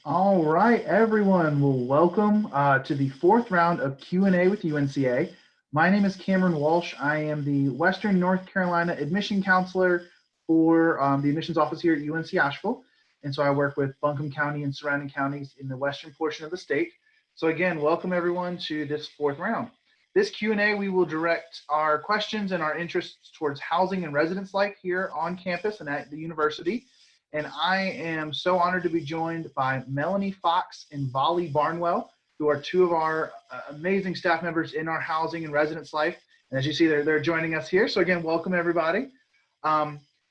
All right, everyone. Well, welcome to the fourth round of Q&A with UNCA. My name is Cameron Walsh. I am the Western North Carolina admission counselor for the admissions office here at UNC Asheville. And so I work with Buncombe County and surrounding counties in the western portion of the state. So again, welcome everyone to this fourth round. This Q&A, we will direct our questions and our interests towards housing and residence life here on campus and at the university. And I am so honored to be joined by Melanie Fox and Volley Barnwell, who are two of our amazing staff members in our housing and residence life. And as you see, they're joining us here. So again, welcome everybody.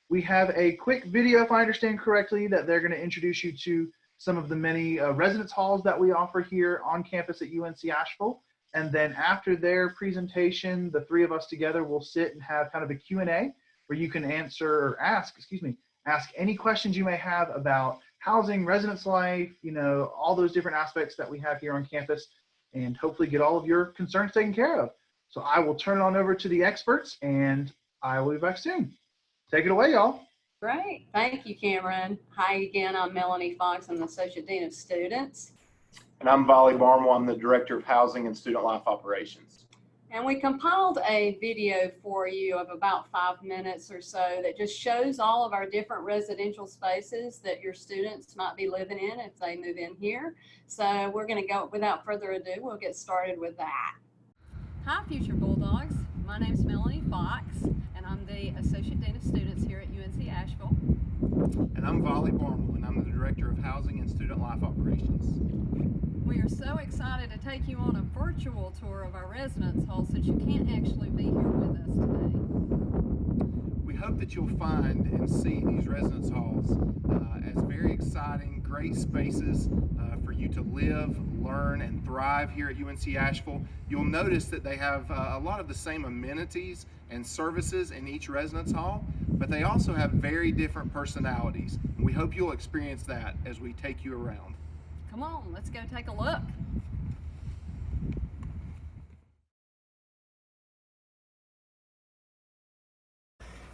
We have a quick video, if I understand correctly, that they're going to introduce you to some of the many residence halls that we offer here on campus at UNC Asheville. And then after their presentation, the three of us together will sit and have kind of a Q&A where you can ask any questions you may have about housing, residence life, all those different aspects that we have here on campus, and hopefully get all of your concerns taken care of. So I will turn it on over to the experts, and I will be back soon. Take it away, y'all. Great. Thank you, Cameron. Hi again. I'm Melanie Fox. I'm the Associate Dean of Students. And I'm Volley Barnwell. I'm the Director of Housing and Student Life Operations. And we compiled a video for you of about 5 minutes or so that just shows all of our different residential spaces that your students might be living in if they move in here. So we're going to go, without further ado, we'll get started with that. Hi, future Bulldogs. My name is Melanie Fox, and I'm the Associate Dean of Students here at UNC Asheville. And I'm Volley Barnwell, and I'm the Director of Housing and Student Life Operations. We are so excited to take you on a virtual tour of our residence hall since you can't actually be here with us today. We hope that you'll find and see these residence halls as very exciting, great spaces for you to live, learn, and thrive here at UNC Asheville. You'll notice that they have a lot of the same amenities and services in each residence hall, but they also have very different personalities. And we hope you'll experience that as we take you around. Come on, let's go take a look.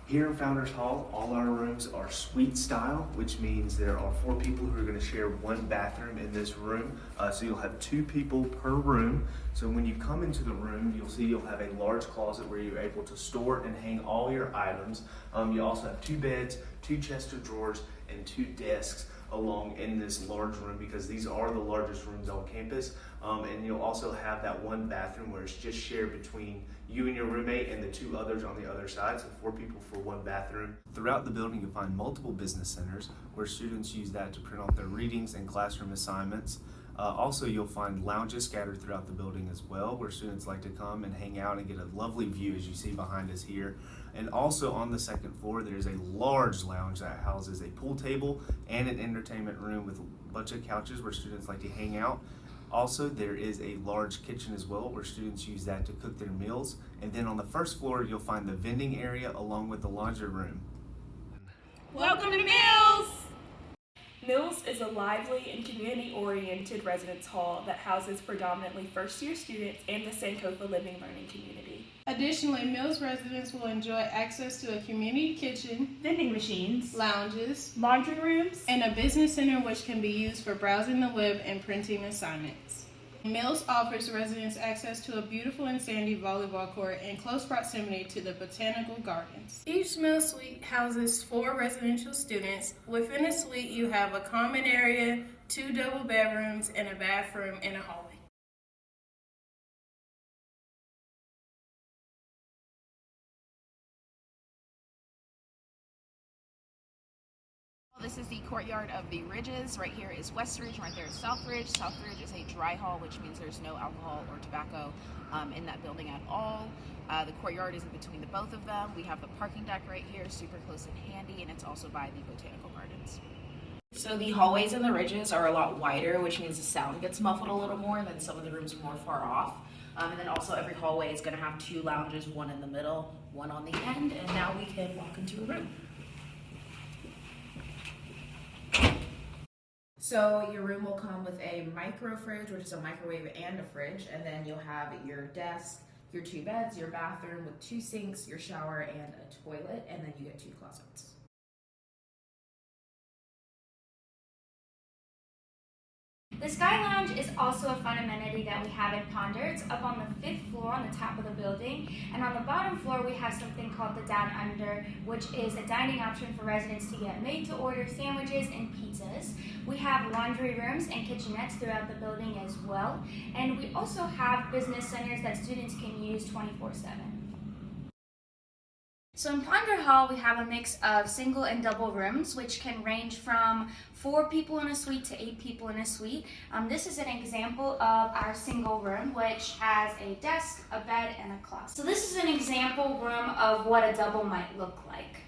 Here in Founders Hall, all our rooms are suite style, which means there are 4 people who are going to share one bathroom in this room. So you'll have 2 people per room. So when you come into the room, you'll see you'll have a large closet where you're able to store and hang all your items. You also have 2 beds, 2 chests of drawers, and 2 desks along in this large room because these are the largest rooms on campus. And you'll also have that one bathroom where it's just shared between you and your roommate and the 2 others on the other side, so 4 people for one bathroom. Throughout the building, you'll find multiple business centers where students use that to print off their readings and classroom assignments. Also, you'll find lounges scattered throughout the building as well, where students like to come and hang out and get a lovely view as you see behind us here. And also on the 2nd floor, there's a large lounge that houses a pool table and an entertainment room with a bunch of couches where students like to hang out. Also, there is a large kitchen as well where students use that to cook their meals. And then on the 1st floor, you'll find the vending area along with the laundry room. Welcome to Mills! Mills is a lively and community-oriented residence hall that houses predominantly first-year students and the Sankofa Living Learning community. Additionally, Mills residents will enjoy access to a community kitchen, Vending machines, lounges, laundry rooms, and a business center which can be used for browsing the web and printing assignments. Mills offers residents access to a beautiful and sandy volleyball court in close proximity to the botanical gardens. Each Mills suite houses 4 residential students. Within the suite, you have a common area, 2 double bedrooms, and a bathroom and a hallway. This is the courtyard of the Ridges. Right here is West Ridge, right there is South Ridge. South Ridge is a dry hall, which means there's no alcohol or tobacco in that building at all. The courtyard is in between the both of them. We have the parking deck right here, super close and handy, and it's also by the botanical gardens. So the hallways in the Ridges are a lot wider, which means the sound gets muffled a little more than some of the rooms more far off. And then also every hallway is going to have 2 lounges, one in the middle, one on the end, and now we can walk into a room. So your room will come with a micro fridge, which is a microwave and a fridge, and then you'll have your desk, your 2 beds, your bathroom with 2 sinks, your shower, and a toilet, and then you get 2 closets. The Sky Lounge is also a fun amenity that we have in Ponder. It's up on the 5th floor on the top of the building. And on the bottom floor, we have something called the Down Under, which is a dining option for residents to get made-to-order sandwiches and pizzas. We have laundry rooms and kitchenettes throughout the building as well. And we also have business centers that students can use 24/7. So in Ponder Hall, we have a mix of single and double rooms, which can range from 4 people in a suite to 8 people in a suite. This is an example of our single room, which has a desk, a bed, and a closet. So this is an example room of what a double might look like.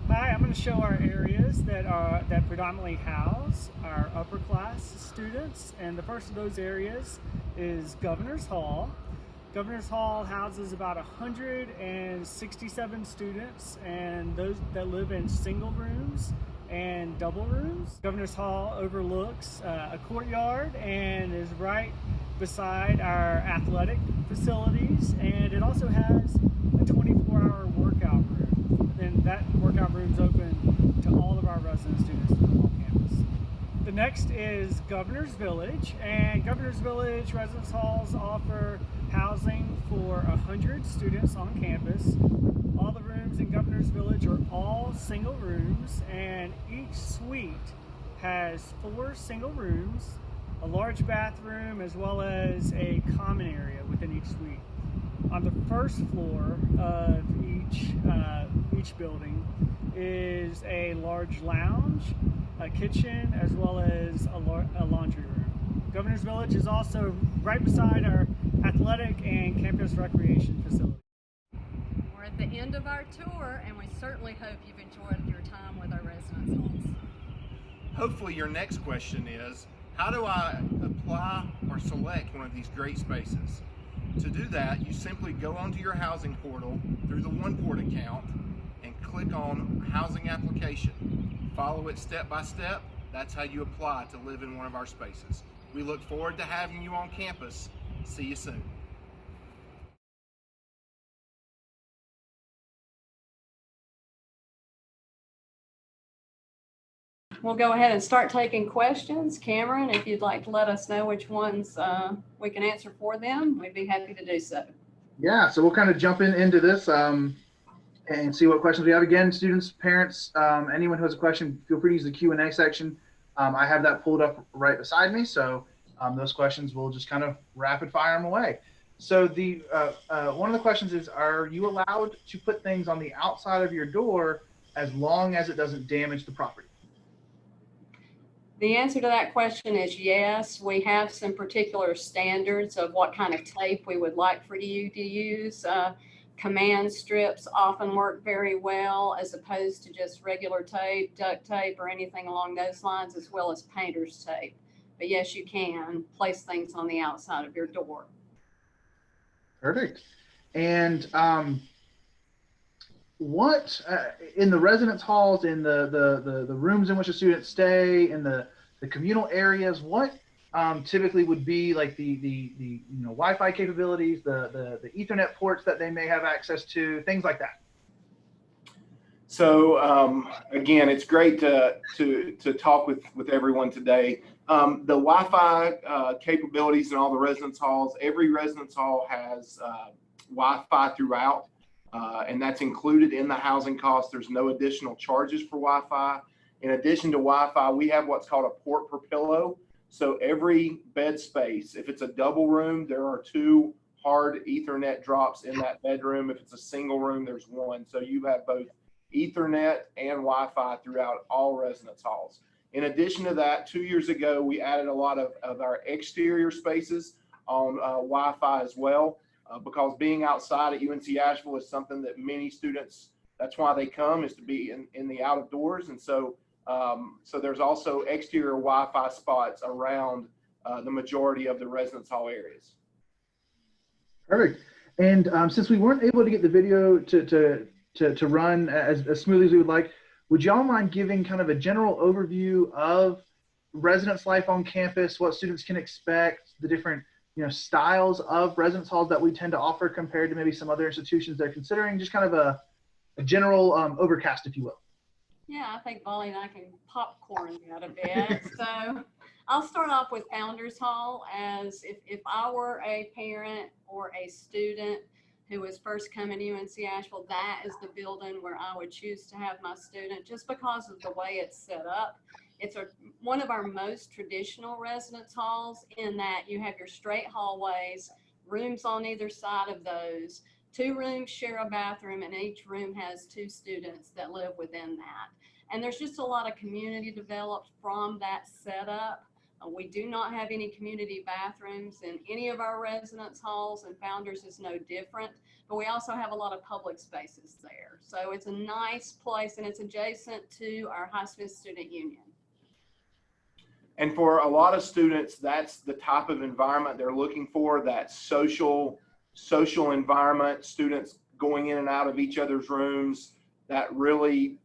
Hi, I'm going to show our areas that predominantly house our upper class students, and the first of those areas is Governor's Hall. Governor's Hall houses about 167 students, and those that live in single rooms and double rooms. Governor's Hall overlooks a courtyard and is right beside our athletic facilities, and it also has a 24-hour workout room, and that workout room is open to all of our resident students on campus. The next is Governor's Village, and Governor's Village residence halls offer housing for 100 students on campus. All the rooms in Governor's Village are all single rooms, and each suite has 4 single rooms, a large bathroom, as well as a common area within each suite. On the first floor of each building is a large lounge, a kitchen, as well as a laundry room. Governor's Village is also right beside our athletic and campus recreation facility. We're at the end of our tour, and we certainly hope you've enjoyed your time with our residence halls. Hopefully your next question is, how do I apply or select one of these great spaces? To do that, you simply go onto your housing portal through the OnePort account and click on Housing Application. Follow it step by step. That's how you apply to live in one of our spaces. We look forward to having you on campus. See you soon. We'll go ahead and start taking questions. Cameron, if you'd like to let us know which ones we can answer for them, we'd be happy to do so. Yeah, so we'll kind of jump into this and see what questions we have. Again, students, parents, anyone who has a question, feel free to use the Q&A section. I have that pulled up right beside me, so those questions will just kind of rapid fire them away. So the one of the questions is, are you allowed to put things on the outside of your door as long as it doesn't damage the property? The answer to that question is yes. We have some particular standards of what kind of tape we would like for you to use. Command strips often work very well, as opposed to just regular tape, duct tape, or anything along those lines, as well as painter's tape. But yes, you can place things on the outside of your door. Perfect. And what in the residence halls, in the rooms in which the students stay, in the communal areas, what typically would be like the Wi-Fi capabilities, the Ethernet ports that they may have access to, things like that? So again, it's great to talk with everyone today. The Wi-Fi capabilities in all the residence halls, every residence hall has Wi-Fi throughout, and that's included in the housing cost. There's no additional charges for Wi-Fi. In addition to Wi-Fi, we have what's called a port per pillow. So every bed space, if it's a double room, there are 2 hard Ethernet drops in that bedroom. If it's a single room, there's 1. So you have both Ethernet and Wi-Fi throughout all residence halls. In addition to that, 2 years ago, we added a lot of our exterior spaces on Wi-Fi as well, because being outside at UNC Asheville is something that many students, that's why they come, is to be in the out of doors. And so there's also exterior Wi-Fi spots around the majority of the residence hall areas. Perfect. And since we weren't able to get the video to run as smoothly as we would like, would y'all mind giving kind of a general overview of residence life on campus, what students can expect, the different styles of residence halls that we tend to offer compared to maybe some other institutions they're considering, just kind of a general overcast, if you will? Yeah, I think Molly and I can popcorn that a bit. So I'll start off with Founders Hall as if I were a parent or a student who was first coming to UNC Asheville, that is the building where I would choose to have my student just because of the way it's set up. It's one of our most traditional residence halls in that you have your straight hallways, rooms on either side of those. Two rooms share a bathroom, and each room has two students that live within that. And there's just a lot of community developed from that setup. We do not have any community bathrooms in any of our residence halls, and Founders is no different. But we also have a lot of public spaces there. So it's a nice place, and it's adjacent to our Highsmith Student Union. And for a lot of students, that's the type of environment they're looking for, that social environment, students going in and out of each other's rooms, that really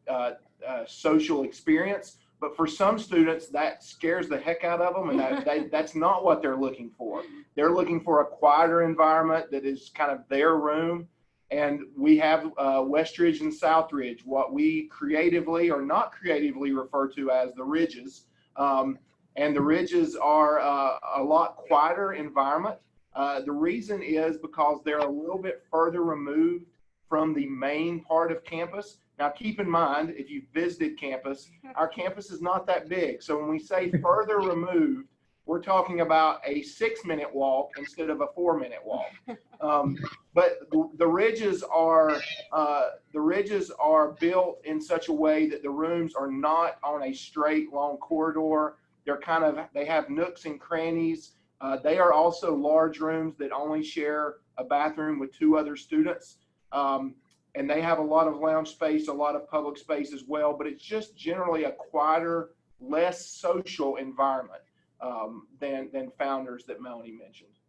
social experience. But for some students, that scares the heck out of them, and that's not what they're looking for. They're looking for a quieter environment that is kind of their room. And we have Westridge and Southridge, what we creatively or not creatively refer to as the Ridges. And the Ridges are a lot quieter environment. The reason is because they're a little bit further removed from the main part of campus. Now, keep in mind, if you've visited campus, our campus is not that big. So when we say further removed, we're talking about a 6-minute walk instead of a 4-minute walk. But the ridges are built in such a way that the rooms are not on a straight long corridor. They have nooks and crannies. They are also large rooms that only share a bathroom with 2 other students. And they have a lot of lounge space, a lot of public space as well, but it's just generally a quieter, less social environment than Founders that Melanie mentioned.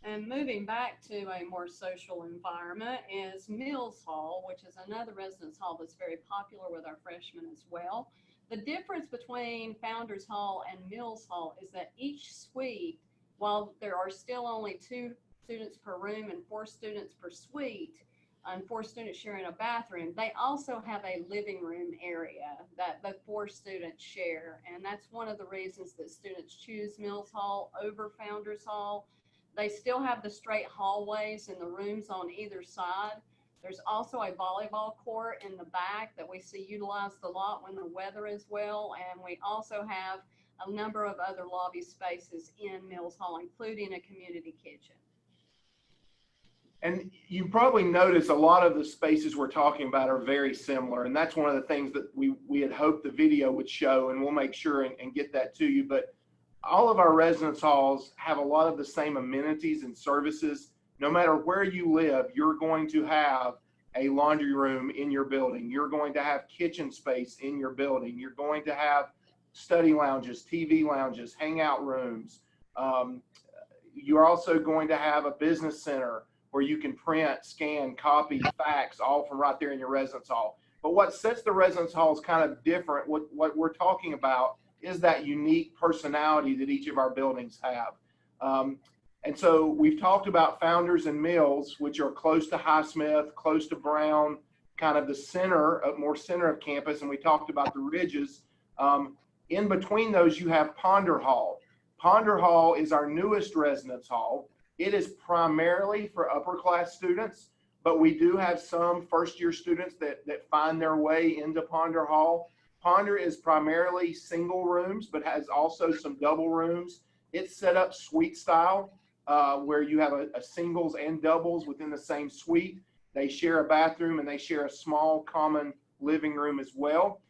And moving back to a more social environment is Mills Hall, which is another residence hall that's very popular with our freshmen as well. The difference between Founders Hall and Mills Hall is that each suite, while there are still only 2 students per room and 4 students per suite, and 4 students sharing a bathroom, they also have a living room area that the 4 students share. And that's one of the reasons that students choose Mills Hall over Founders Hall. They still have the straight hallways and the rooms on either side. There's also a volleyball court in the back that we see utilized a lot when the weather is well. And we also have a number of other lobby spaces in Mills Hall, including a community kitchen. And you probably notice a lot of the spaces we're talking about are very similar. And that's one of the things that we had hoped the video would show, and we'll make sure and get that to you. But all of our residence halls have a lot of the same amenities and services. No matter where you live, you're going to have a laundry room in your building. You're going to have kitchen space in your building. You're going to have study lounges, TV lounges, hangout rooms. You're also going to have a business center where you can print, scan, copy, fax, all from right there in your residence hall. But what sets the residence halls kind of different, what we're talking about, is that unique personality that each of our buildings have. And so we've talked about Founders and Mills, which are close to Highsmith, close to Brown, kind of the more center of campus. And we talked about the Ridges. In between those, you have Ponder Hall. Ponder Hall is our newest residence hall. It is primarily for upper class students, but we do have some first-year students that find their way into Ponder Hall. Ponder is primarily single rooms, but has also some double rooms. It's set up suite style, where you have a singles and doubles within the same suite. They share a bathroom and they share a small common living room as well.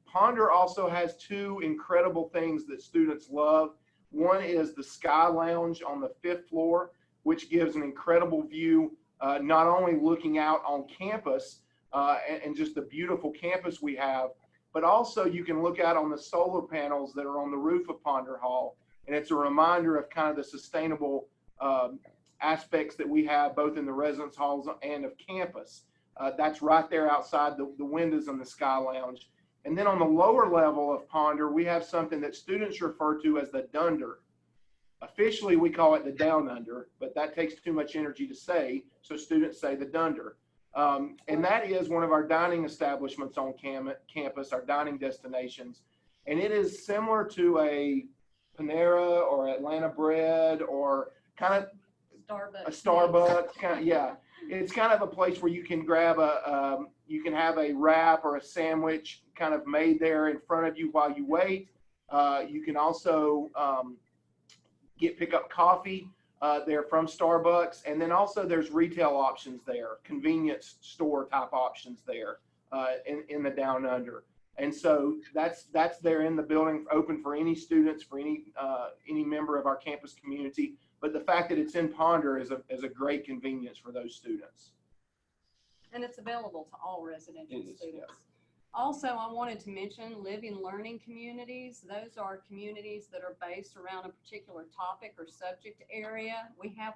Ponder also has 2 incredible things that students love. One is the Sky Lounge on the 5th floor, which gives an incredible view, not only looking out on campus and just the beautiful campus we have, but also you can look out on the solar panels that are on the roof of Ponder Hall. And it's a reminder of kind of the sustainable aspects that we have both in the residence halls and of campus. That's right there outside the windows on the Sky Lounge. And then on the lower level of Ponder, we have something that students refer to as the Dunder. Officially, we call it the Down Under, but that takes too much energy to say, so students say the Dunder. And that is one of our dining establishments on campus, our dining destinations. And it is similar to a Panera or Atlanta Bread or kind of Starbucks. a Starbucks, kind of, yeah. It's kind of a place where you can grab you can have a wrap or a sandwich kind of made there in front of you while you wait. You can also pick up coffee there from Starbucks, and then also there's retail options there, convenience store type options there in the Down Under. And so that's there in the building, open for any students, for any member of our campus community. But the fact that it's in Ponder is a great convenience for those students. And it's available to all residential It is, students. yeah. Also, I wanted to mention living learning communities. Those are communities that are based around a particular topic or subject area. We have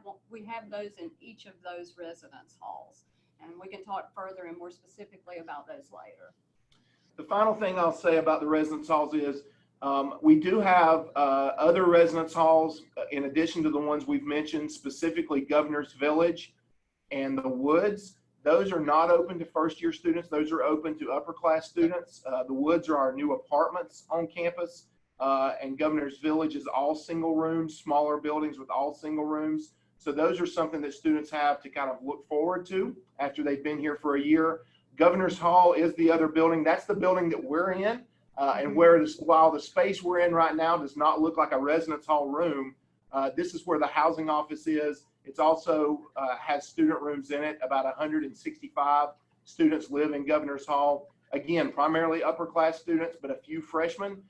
those in each of those residence halls, and we can talk further and more specifically about those later. The final thing I'll say about the residence halls is we do have other residence halls in addition to the ones we've mentioned, specifically Governor's Village and the Woods. Those are not open to first-year students. Those are open to upper-class students. The Woods are our new apartments on campus, and Governor's Village is all single rooms, smaller buildings with all single rooms. So those are something that students have to kind of look forward to after they've been here for a year. Governor's Hall is the other building. That's the building that we're in, and while the space we're in right now does not look like a residence hall room, this is where the housing office is. It's also has student rooms in it. About 165 students live in Governor's Hall. Again, primarily upper class students, but a few freshmen.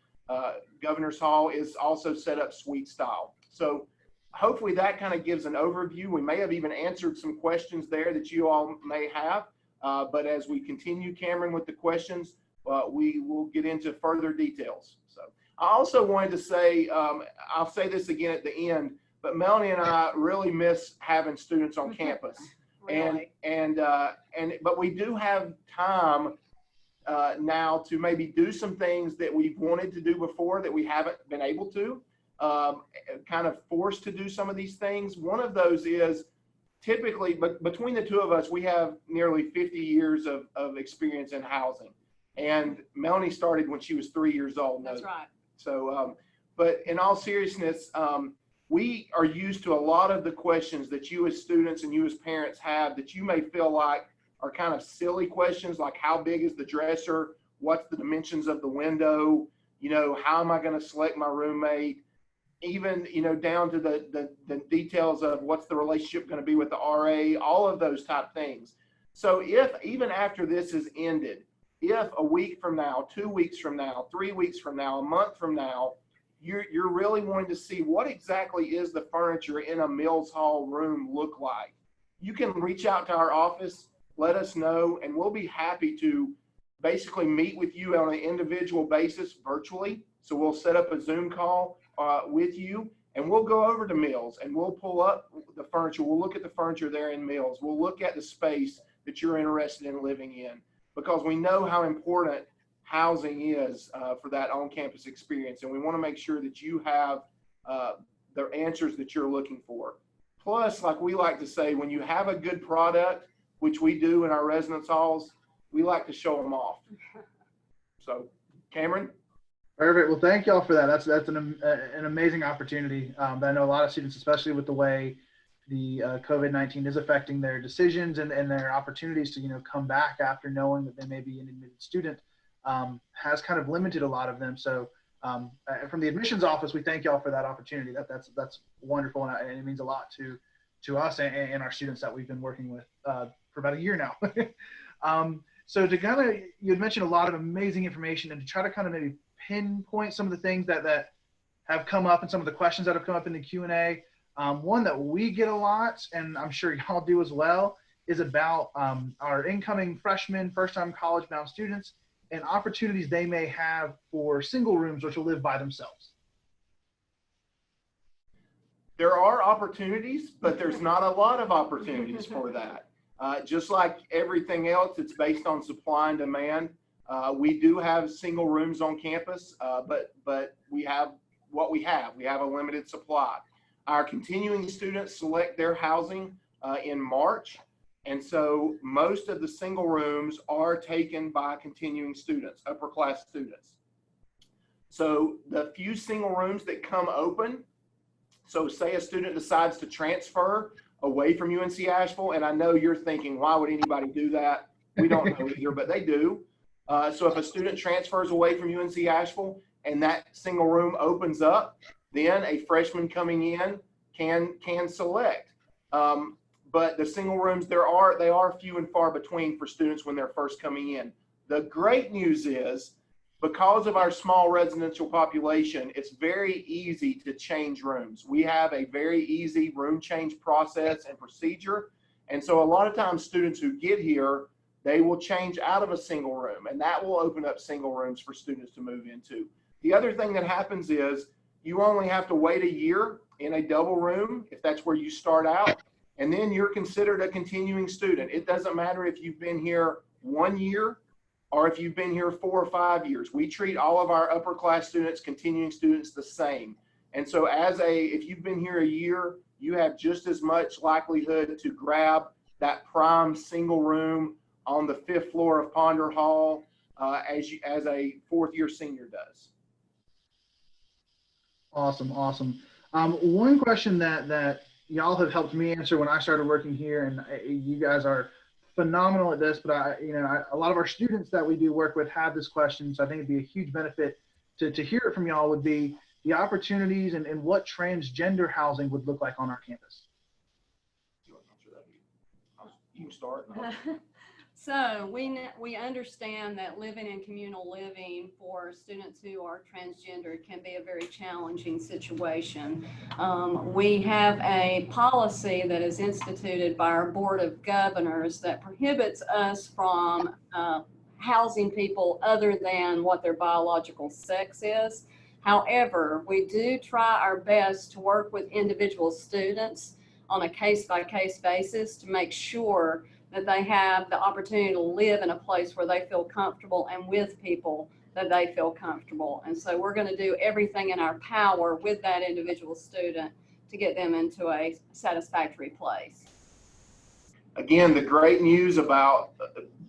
Governor's Hall is also set up suite style. So hopefully that kind of gives an overview. We may have even answered some questions there that you all may have. But as we continue, Cameron, with the questions, we will get into further details. So I also wanted to say, I'll say this again at the end, but Melanie and I really miss having students on campus. Really? But we do have time now to maybe do some things that we've wanted to do before that we haven't been able to, kind of forced to do some of these things. One of those is typically, but between the two of us, we have nearly 50 years of experience in housing. And Melanie started when she was 3 years old. That's right. So, but in all seriousness, we are used to a lot of the questions that you as students and you as parents have that you may feel like are kind of silly questions, like how big is the dresser? What's the dimensions of the window? You know, how am I going to select my roommate? Even, you know, down to the details of what's the relationship going to be with the RA, all of those type things. So if even after this is ended, if a week from now, 2 weeks from now, 3 weeks from now, a month from now, you're really wanting to see what exactly is the furniture in a Mills Hall room look like, you can reach out to our office, let us know, and we'll be happy to basically meet with you on an individual basis virtually. So we'll set up a Zoom call with you, and we'll go over to Mills and we'll pull up the furniture. We'll look at the furniture there in Mills. We'll look at the space that you're interested in living in, because we know how important housing is for that on-campus experience. And we want to make sure that you have the answers that you're looking for. Plus, like we like to say, when you have a good product, which we do in our residence halls, we like to show them off. So, Cameron? Perfect. Well, thank y'all for that. That's an amazing opportunity. But I know a lot of students, especially with the way the COVID-19 is affecting their decisions and their opportunities to, you know, come back after knowing that they may be an admitted student, has kind of limited a lot of them. So from the admissions office, we thank y'all for that opportunity. That's wonderful, and it means a lot to us and our students that we've been working with for about a year now. So to kind of, you had mentioned a lot of amazing information, and to try to kind of maybe pinpoint some of the things that have come up and some of the questions that have come up in the Q&A. One that we get a lot, and I'm sure y'all do as well, is about our incoming freshmen, first-time college-bound students, and opportunities they may have for single rooms or to live by themselves. There are opportunities, but there's not a lot of opportunities for that. Just like everything else, it's based on supply and demand. We do have single rooms on campus, but we have what we have. We have a limited supply. Our continuing students select their housing in March, And so most of the single rooms are taken by continuing students, upper class students. So the few single rooms that come open, so say a student decides to transfer away from UNC Asheville, and I know you're thinking, why would anybody do that? We don't know either, but they do. So if a student transfers away from UNC Asheville and that single room opens up, then a freshman coming in can select. But the single rooms, they are few and far between for students when they're first coming in. The great news is, because of our small residential population, it's very easy to change rooms. We have a very easy room change process and procedure. And so a lot of times students who get here, they will change out of a single room, and that will open up single rooms for students to move into. The other thing that happens is you only have to wait a year in a double room if that's where you start out, and then you're considered a continuing student. It doesn't matter if you've been here 1 year or if you've been here 4 or 5 years. We treat all of our upper class students, continuing students, the same. And so if you've been here a year, you have just as much likelihood to grab that prime single room on the 5th floor of Ponder Hall as a 4th-year senior does. Awesome, awesome. One question that y'all have helped me answer when I started working here, and you guys are phenomenal at this, but a lot of our students that we do work with have this question, so I think it'd be a huge benefit to hear it from y'all, would be the opportunities and what transgender housing would look like on our campus. You can start. So we understand that living in communal living for students who are transgender can be a very challenging situation. We have a policy that is instituted by our Board of Governors that prohibits us from housing people other than what their biological sex is. However, we do try our best to work with individual students on a case-by-case basis to make sure that they have the opportunity to live in a place where they feel comfortable and with people that they feel comfortable. And so we're going to do everything in our power with that individual student to get them into a satisfactory place. Again, the great news about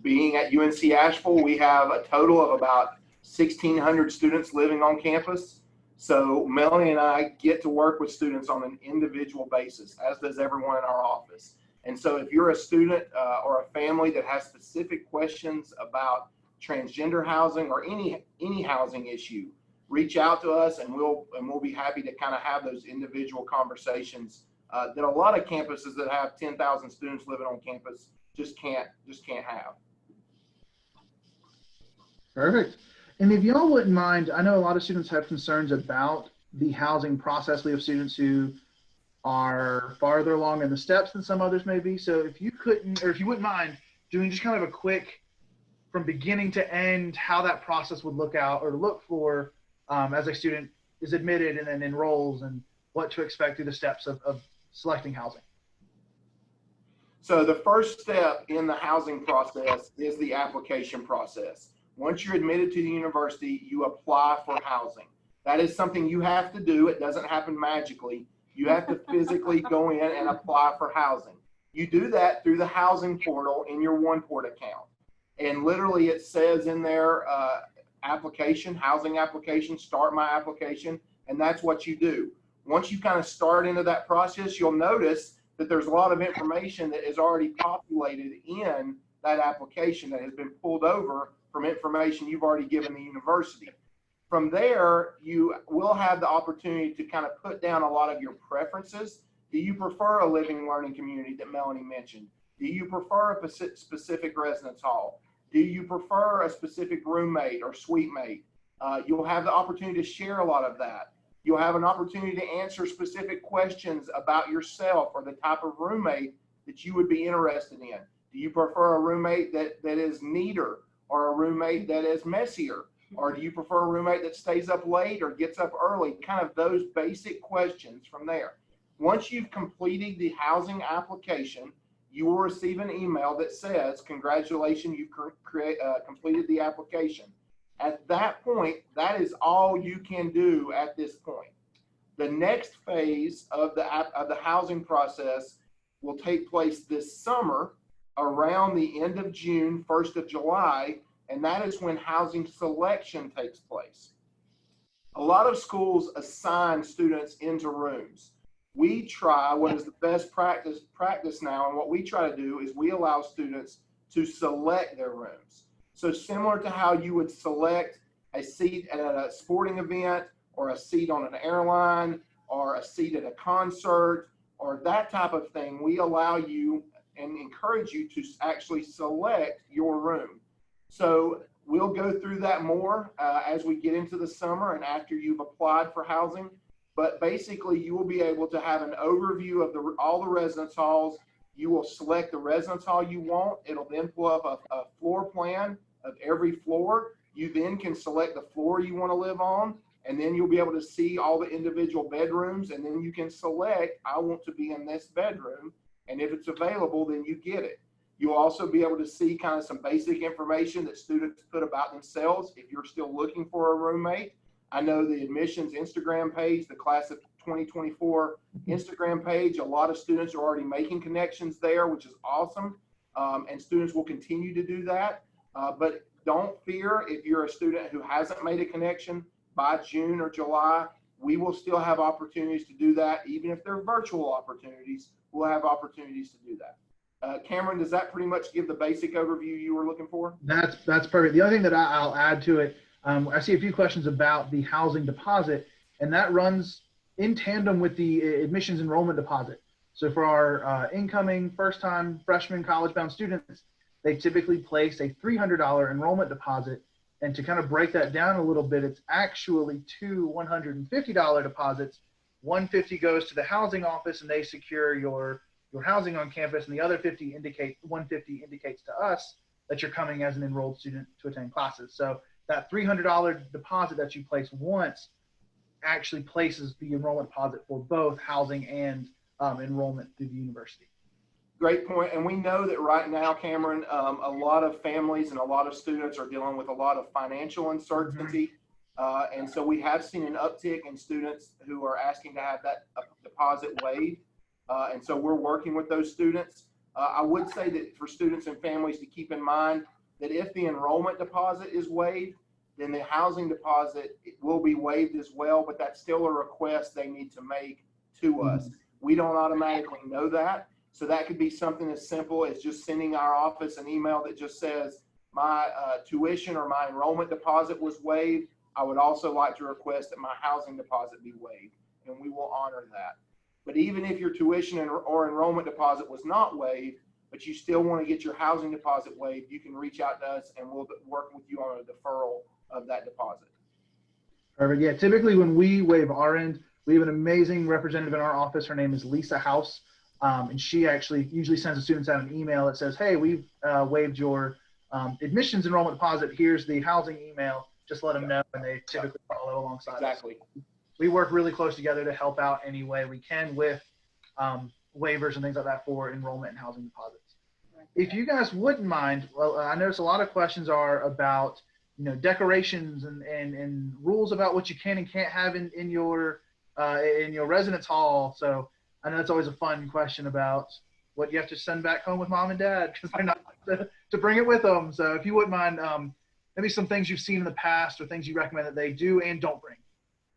being at UNC Asheville, we have a total of about 1,600 students living on campus. So Melanie and I get to work with students on an individual basis, as does everyone in our office. And so if you're a student or a family that has specific questions about transgender housing or any housing issue, reach out to us and we'll be happy to kind of have those individual conversations that a lot of campuses that have 10,000 students living on campus just can't have. Perfect. And if y'all wouldn't mind, I know a lot of students have concerns about the housing process. We have students who are farther along in the steps than some others may be. So if you wouldn't mind doing just kind of a quick, from beginning to end, how that process would look for as a student is admitted and then enrolls, and what to expect through the steps of selecting housing. So the first step in the housing process is the application process. Once you're admitted to the university, you apply for housing. That is something you have to do. It doesn't happen magically. You have to physically go in and apply for housing. You do that through the housing portal in your OnePort account. And literally it says in there, housing application, start my application, and that's what you do. Once you kind of start into that process, you'll notice that there's a lot of information that is already populated in that application that has been pulled over from information you've already given the university. From there, you will have the opportunity to kind of put down a lot of your preferences. Do you prefer a living learning community that Melanie mentioned? Do you prefer a specific residence hall? Do you prefer a specific roommate or suite mate? You'll have the opportunity to share a lot of that. You'll have an opportunity to answer specific questions about yourself or the type of roommate that you would be interested in. Do you prefer a roommate that is neater, or a roommate that is messier? Or do you prefer a roommate that stays up late or gets up early? Kind of those basic questions from there. Once you've completed the housing application, you will receive an email that says, congratulations, you've completed the application. At that point, that is all you can do at this point. The next phase of the housing process will take place this summer, around the end of June, 1st of July, and that is when housing selection takes place. A lot of schools assign students into rooms. We try what is the best practice now, and what we try to do is we allow students to select their rooms. So similar to how you would select a seat at a sporting event, or a seat on an airline, or a seat at a concert, or that type of thing, we allow you and encourage you to actually select your room. So we'll go through that more as we get into the summer and after you've applied for housing. But basically, you will be able to have an overview of all the residence halls. You will select the residence hall you want. It'll then pull up a floor plan of every floor. You then can select the floor you want to live on, and then you'll be able to see all the individual bedrooms, and then you can select, I want to be in this bedroom, and if it's available, then you get it. You'll also be able to see kind of some basic information that students put about themselves if you're still looking for a roommate. I know the admissions Instagram page, the class of 2024 Instagram page, a lot of students are already making connections there, which is awesome. And students will continue to do that. But don't fear if you're a student who hasn't made a connection by June or July. We will still have opportunities to do that. Even if they're virtual opportunities, we'll have opportunities to do that. Cameron, does that pretty much give the basic overview you were looking for? That's perfect. The other thing that I'll add to it, I see a few questions about the housing deposit, and that runs in tandem with the admissions enrollment deposit. So for our incoming first-time freshman college-bound students, they typically place a $300 enrollment deposit. And to kind of break that down a little bit, it's actually two $150 deposits. $150 goes to the housing office, and they secure your housing on campus, and the other $150 indicates to us that you're coming as an enrolled student to attend classes. So that $300 deposit that you place once actually places the enrollment deposit for both housing and enrollment through the university. Great point. And we know that right now, Cameron, a lot of families and a lot of students are dealing with a lot of financial uncertainty. And so we have seen an uptick in students who are asking to have that deposit waived. And so we're working with those students. I would say that for students and families to keep in mind that if the enrollment deposit is waived, then the housing deposit will be waived as well, but that's still a request they need to make to us. We don't automatically know that. So that could be something as simple as just sending our office an email that just says, my tuition or my enrollment deposit was waived. I would also like to request that my housing deposit be waived, and we will honor that. But even if your tuition or enrollment deposit was not waived, but you still want to get your housing deposit waived, you can reach out to us and we'll work with you on a deferral of that deposit. Perfect. Yeah, typically when we waive our end, we have an amazing representative in our office. Her name is Lisa House. And she actually usually sends the students out an email that says, hey, we've waived your admissions enrollment deposit. Here's the housing email. Just let them know, and they typically follow alongside Exactly. us. We work really close together to help out any way we can with waivers and things like that for enrollment and housing deposits. If you guys wouldn't mind, well, I notice a lot of questions are about, decorations and rules about what you can and can't have in your residence hall. So I know it's always a fun question about what you have to send back home with mom and dad because they're not to bring it with them. So if you wouldn't mind, maybe some things you've seen in the past or things you recommend that they do and don't bring.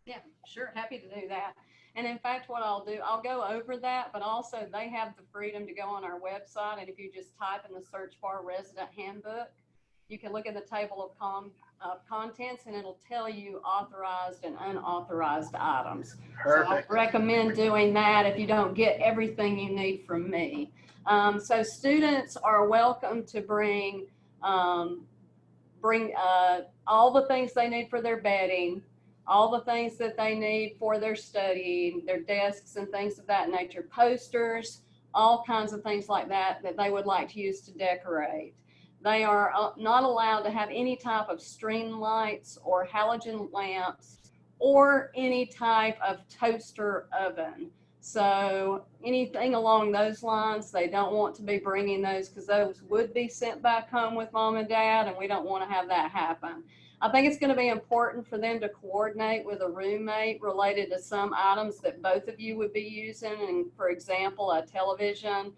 Yeah, sure. Happy to do that. And in fact, what I'll do, I'll go over that, but also they have the freedom to go on our website. And if you just type in the search bar resident handbook, you can look at the table of contents and it'll tell you authorized and unauthorized items. Perfect. So I recommend doing that if you don't get everything you need from me. So students are welcome to bring all the things they need for their bedding, all the things that they need for their studying, their desks and things of that nature, posters, all kinds of things like that that they would like to use to decorate. They are not allowed to have any type of string lights or halogen lamps or any type of toaster oven. So anything along those lines, they don't want to be bringing those because those would be sent back home with mom and dad, and we don't want to have that happen. I think it's going to be important for them to coordinate with a roommate related to some items that both of you would be using. And for example, a television,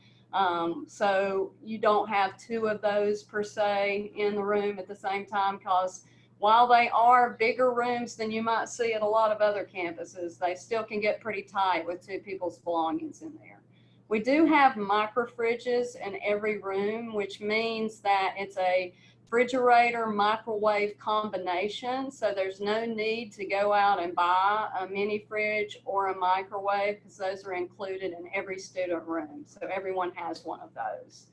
So you don't have two of those per se in the room at the same time, because while they are bigger rooms than you might see at a lot of other campuses, they still can get pretty tight with two people's belongings in there. We do have micro fridges in every room, which means that it's a refrigerator microwave combination. So there's no need to go out and buy a mini fridge or a microwave, because those are included in every student room. So everyone has one of those.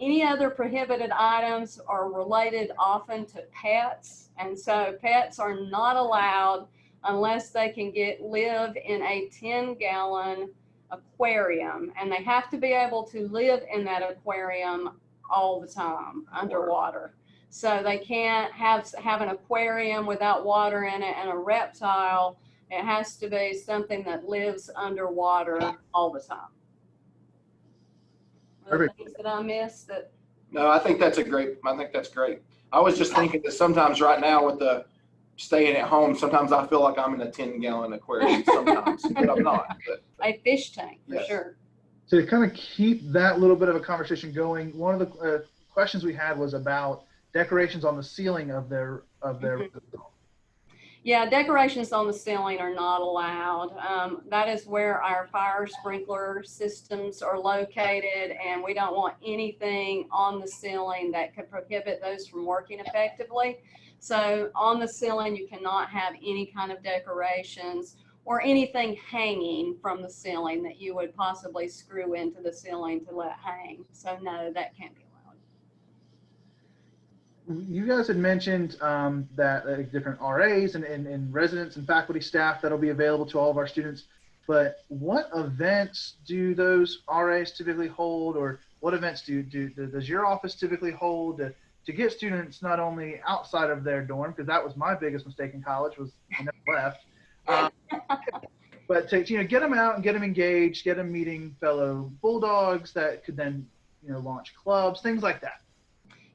Any other prohibited items are related often to pets. And so pets are not allowed unless they can live in a 10-gallon aquarium, and they have to be able to live in that aquarium all the time underwater. So they can't have an aquarium without water in it and a reptile. It has to be something that lives underwater all the time. Are there things that I missed that? No, I think that's great. I was just thinking that sometimes right now with the staying at home, sometimes I feel like I'm in a 10-gallon aquarium sometimes, but I'm not. But, a fish tank, for yes. sure. So to kind of keep that little bit of a conversation going, one of the questions we had was about decorations on the ceiling of their Yeah, decorations on the ceiling are not allowed. That is where our fire sprinkler systems are located, and we don't want anything on the ceiling that could prohibit those from working effectively. So on the ceiling, you cannot have any kind of decorations or anything hanging from the ceiling that you would possibly screw into the ceiling to let hang. So no, that can't be allowed. You guys had mentioned that different RAs and residents and faculty staff that'll be available to all of our students. But what events do those RAs typically hold, or what events does your office typically hold to get students not only outside of their dorm, because that was my biggest mistake in college, was I never left, but to get them out and get them engaged, get them meeting fellow Bulldogs that could then launch clubs, things like that.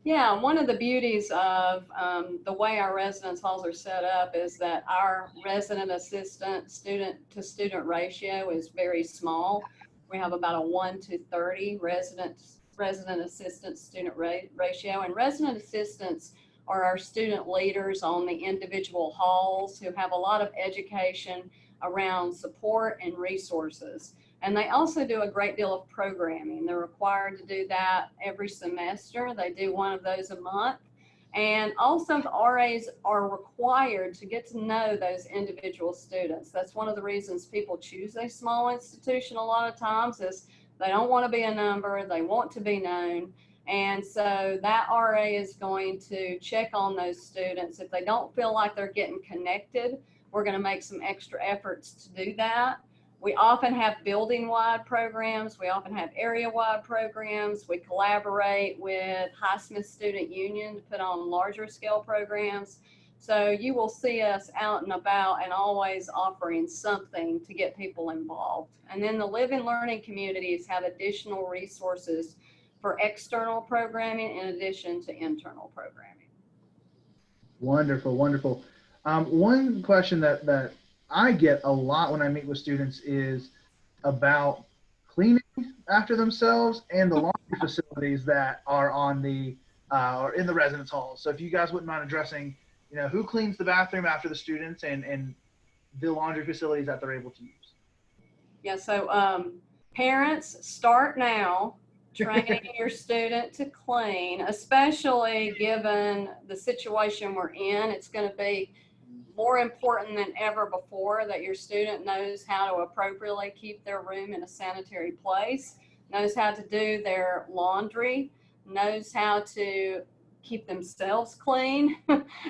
Yeah, one of the beauties of the way our residence halls are set up is that our resident assistant student-to-student ratio is very small. We have about a 1:30 resident assistant student ratio, and resident assistants are our student leaders on the individual halls who have a lot of education around support and resources. And they also do a great deal of programming. They're required to do that every semester. They do one of those a month. And also the RAs are required to get to know those individual students. That's one of the reasons people choose a small institution a lot of times, is they don't want to be a number, they want to be known. And so that RA is going to check on those students. If they don't feel like they're getting connected, we're going to make some extra efforts to do that. We often have building-wide programs. We often have area-wide programs. We collaborate with Highsmith Student Union to put on larger scale programs. So you will see us out and about and always offering something to get people involved. And then the living learning communities have additional resources for external programming in addition to internal programming. Wonderful, wonderful. One question that I get a lot when I meet with students is about cleaning after themselves and the laundry facilities that are on the or in the residence halls. So if you guys wouldn't mind addressing, who cleans the bathroom after the students and the laundry facilities that they're able to use. Yeah, so parents, start now training your student to clean, especially given the situation we're in. It's going to be more important than ever before that your student knows how to appropriately keep their room in a sanitary place, knows how to do their laundry, knows how to keep themselves clean.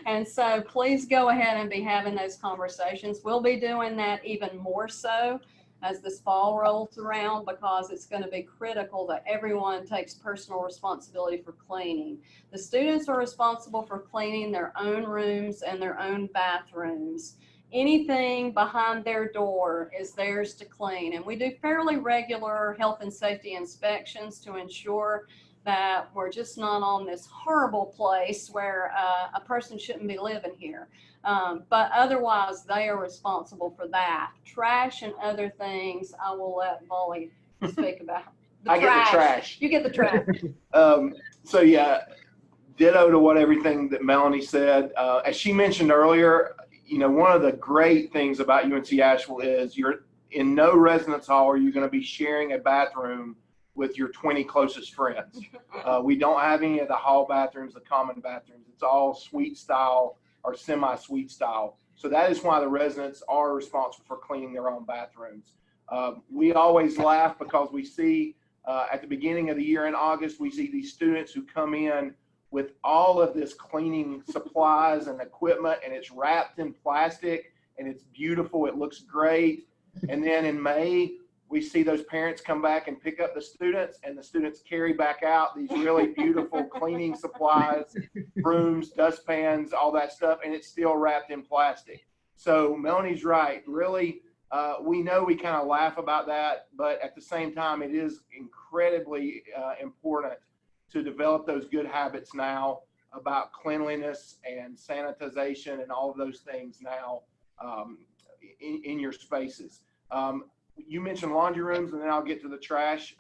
And so please go ahead and be having those conversations. We'll be doing that even more so as this fall rolls around, because it's going to be critical that everyone takes personal responsibility for cleaning. The students are responsible for cleaning their own rooms and their own bathrooms. Anything behind their door is theirs to clean. And we do fairly regular health and safety inspections to ensure that we're just not on this horrible place where a person shouldn't be living here. But otherwise, they are responsible for that. Trash and other things, I will let Molly speak about. I get the trash. You get the trash. So yeah, ditto to what everything that Melanie said. As she mentioned earlier, one of the great things about UNC Asheville is you're in no residence hall are you going to be sharing a bathroom with your 20 closest friends. We don't have any of the hall bathrooms, the common bathrooms. It's all suite style or semi-suite style. So that is why the residents are responsible for cleaning their own bathrooms. We always laugh because we see at the beginning of the year in August, we see these students who come in with all of this cleaning supplies and equipment, and it's wrapped in plastic and it's beautiful. It looks great. And then in May, we see those parents come back and pick up the students, and the students carry back out these really beautiful cleaning supplies, brooms, dustpans, all that stuff, and it's still wrapped in plastic. So Melanie's right. Really, we know we kind of laugh about that, but at the same time, it is incredibly important to develop those good habits now about cleanliness and sanitization and all of those things now in your spaces. You mentioned laundry rooms, and then I'll get to the trash.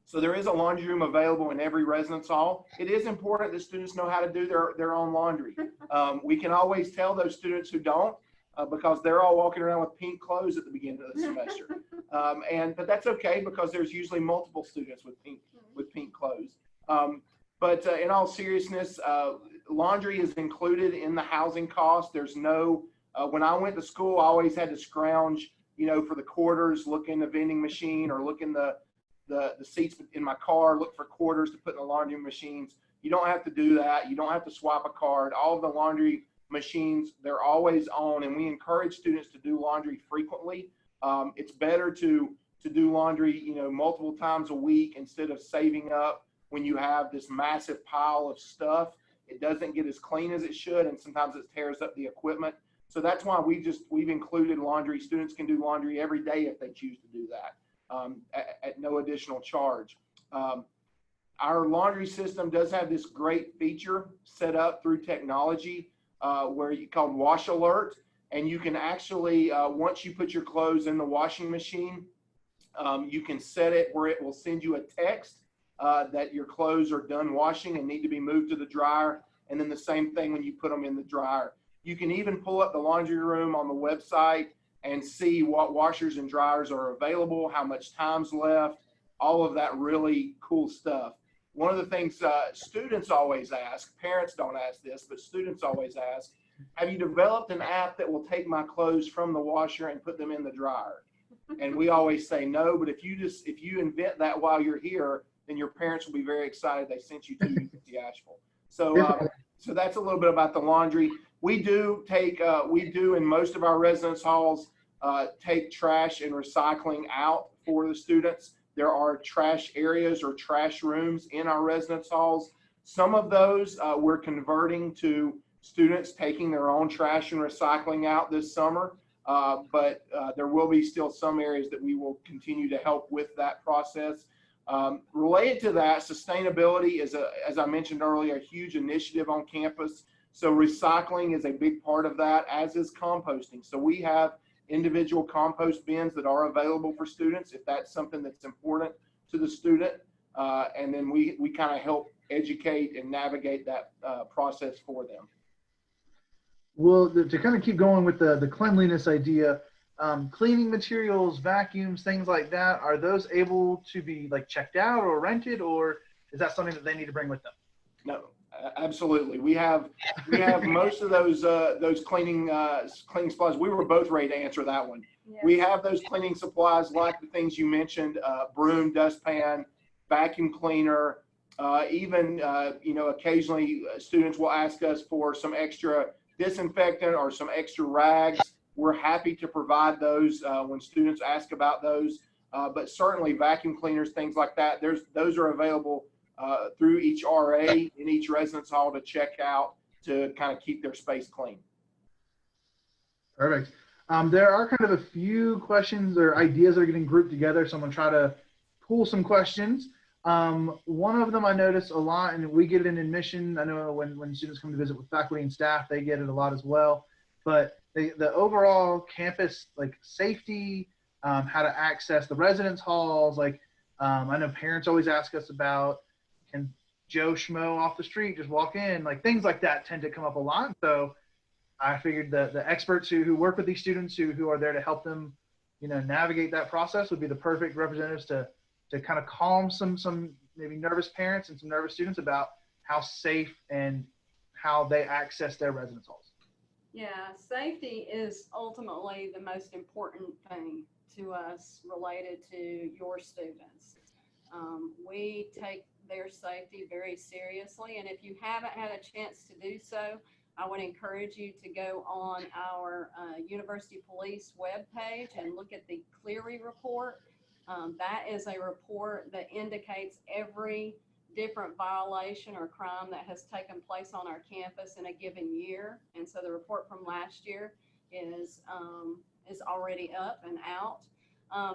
So there is a laundry room available in every residence hall. It is important that students know how to do their own laundry. We can always tell those students who don't because they're all walking around with pink clothes at the beginning of the semester. But that's okay because there's usually multiple students with pink clothes. But in all seriousness, laundry is included in the housing cost. There's no, when I went to school, I always had to scrounge, for the quarters, look in the vending machine or look in the seats in my car, look for quarters to put in the laundry machines. You don't have to do that. You don't have to swap a card. All of the laundry machines, they're always on, and we encourage students to do laundry frequently. It's better to do laundry, multiple times a week instead of saving up when you have this massive pile of stuff. It doesn't get as clean as it should, and sometimes it tears up the equipment. So that's why we've included laundry. Students can do laundry every day if they choose to do that at no additional charge. Our laundry system does have this great feature set up through technology where you called Wash Alert, and you can actually once you put your clothes in the washing machine, you can set it where it will send you a text that your clothes are done washing and need to be moved to the dryer, and then the same thing when you put them in the dryer. You can even pull up the laundry room on the website and see what washers and dryers are available, how much time's left, all of that really cool stuff. One of the things students always ask, parents don't ask this, but students always ask, have you developed an app that will take my clothes from the washer and put them in the dryer? And we always say no, but if you invent that while you're here, then your parents will be very excited they sent you to UNC Asheville. So that's a little bit about the laundry. We do in most of our residence halls take trash and recycling out for the students. There are trash areas or trash rooms in our residence halls. Some of those we're converting to students taking their own trash and recycling out this summer, but there will be still some areas that we will continue to help with that process. Related to that, sustainability is, as I mentioned earlier, a huge initiative on campus. So recycling is a big part of that, as is composting. So we have individual compost bins that are available for students if that's something that's important to the student. And then we kind of help educate and navigate that process for them. Well, to kind of keep going with the cleanliness idea, cleaning materials, vacuums, things like that, are those able to be like checked out or rented, or is that something that they need to bring with them? No, absolutely. We have most of those cleaning supplies. We were both ready to answer that one. Yeah. We have those cleaning supplies like the things you mentioned, broom, dustpan, vacuum cleaner, even occasionally students will ask us for some extra disinfectant or some extra rags. We're happy to provide those when students ask about those, but certainly vacuum cleaners, things like that, those are available through each RA in each residence hall to check out to kind of keep their space clean. Perfect. There are kind of a few questions or ideas that are getting grouped together, so I'm going to try to pull some questions. One of them I notice a lot, and we get it in admission. I know when students come to visit with faculty and staff, they get it a lot as well. But the overall campus, like safety, how to access the residence halls, like I know parents always ask us about, can Joe Schmo off the street just walk in? Like things like that tend to come up a lot. So I figured that the experts who work with these students who are there to help them, navigate that process would be the perfect representatives to kind of calm some maybe nervous parents and some nervous students about how safe and how they access their residence halls. Yeah, safety is ultimately the most important thing to us related to your students. We take their safety very seriously, and if you haven't had a chance to do so, I would encourage you to go on our University Police webpage and look at the Cleary report. That is a report that indicates every different violation or crime that has taken place on our campus in a given year. And so the report from last year is already up and out.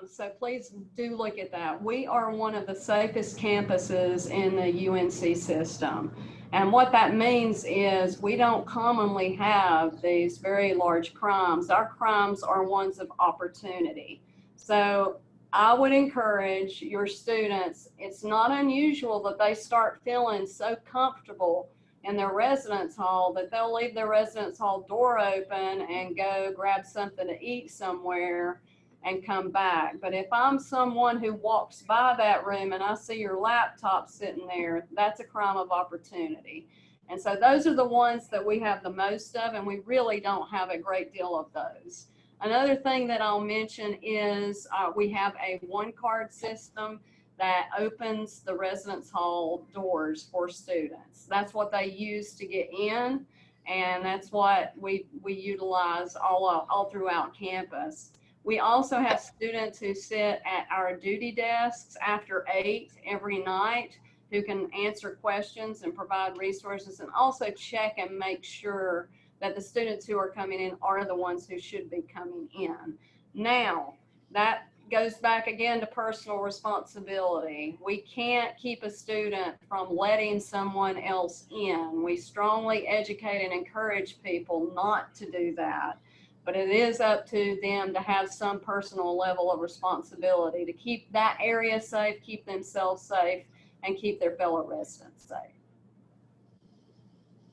So please do look at that. We are one of the safest campuses in the UNC system. And what that means is we don't commonly have these very large crimes. Our crimes are ones of opportunity. So I would encourage your students, it's not unusual that they start feeling so comfortable in their residence hall that they'll leave their residence hall door open and go grab something to eat somewhere and come back. But if I'm someone who walks by that room and I see your laptop sitting there, that's a crime of opportunity. And so those are the ones that we have the most of, and we really don't have a great deal of those. Another thing that I'll mention is we have a one-card system that opens the residence hall doors for students. That's what they use to get in, and that's what we utilize all throughout campus. We also have students who sit at our duty desks after 8 every night who can answer questions and provide resources, and also check and make sure that the students who are coming in are the ones who should be coming in. Now, that goes back again to personal responsibility. We can't keep a student from letting someone else in. We strongly educate and encourage people not to do that. But it is up to them to have some personal level of responsibility to keep that area safe, keep themselves safe, and keep their fellow residents safe.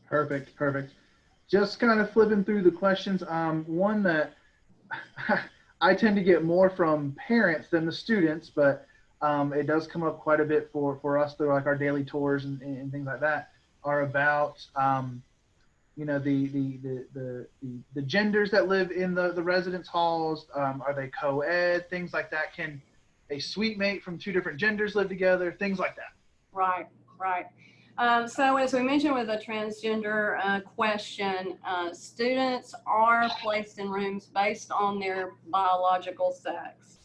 Perfect. Just kind of flipping through the questions. One that I tend to get more from parents than the students, but it does come up quite a bit for us through like our daily tours and things like that, are about the genders that live in the residence halls. Are they co-ed? Things like that. Can a suite mate from two different genders live together? Things like that. Right. So as we mentioned with the transgender question, students are placed in rooms based on their biological sex.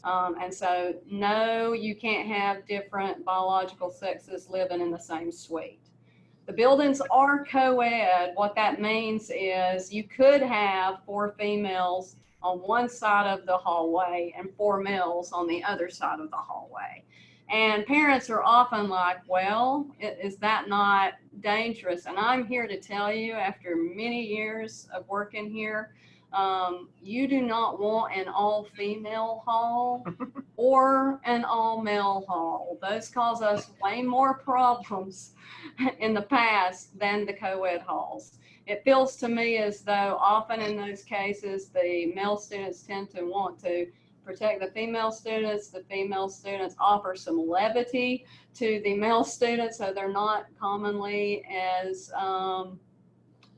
And so, no, you can't have different biological sexes living in the same suite. The buildings are co-ed. What that means is you could have 4 females on one side of the hallway and 4 males on the other side of the hallway. And parents are often like, well, is that not dangerous? And I'm here to tell you, after many years of working here, you do not want an all-female hall or an all-male hall. Those cause us way more problems in the past than the co-ed halls. It feels to me as though often in those cases, the male students tend to want to protect the female students. The female students offer some levity to the male students, so they're not commonly as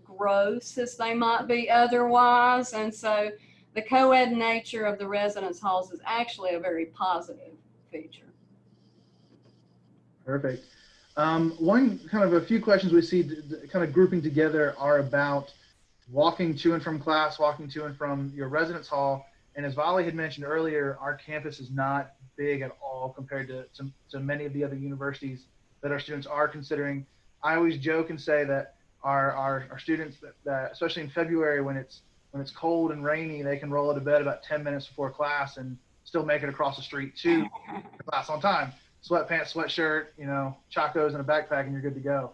gross as they might be otherwise. And so the co-ed nature of the residence halls is actually a very positive feature. Perfect. One kind of a few questions we see kind of grouping together are about walking to and from class, walking to and from your residence hall. And as Vali had mentioned earlier, our campus is not big at all compared to many of the other universities that our students are considering. I always joke and say that our students that especially in February when it's cold and rainy, they can roll out of bed about 10 minutes before class and still make it across the street to class on time. Sweatpants, sweatshirt, chacos and a backpack, and you're good to go.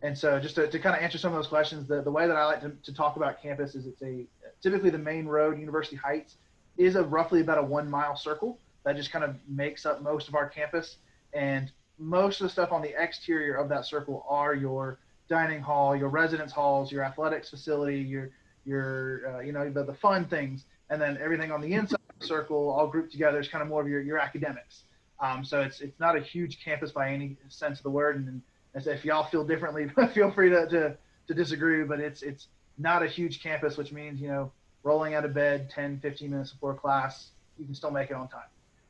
And so just to kind of answer some of those questions, the way that I like to talk about campus is typically the main road, University Heights, is roughly about a 1 mile circle. that just kind of makes up most of our campus. And most of the stuff on the exterior of that circle are your dining hall, your residence halls, your athletics facility, your the fun things, and then everything on the inside of the circle all grouped together is kind of more of your academics. So it's not a huge campus by any sense of the word. And as if y'all feel differently, feel free to disagree, but it's not a huge campus, which means, rolling out of bed 10, 15 minutes before class, you can still make it on time.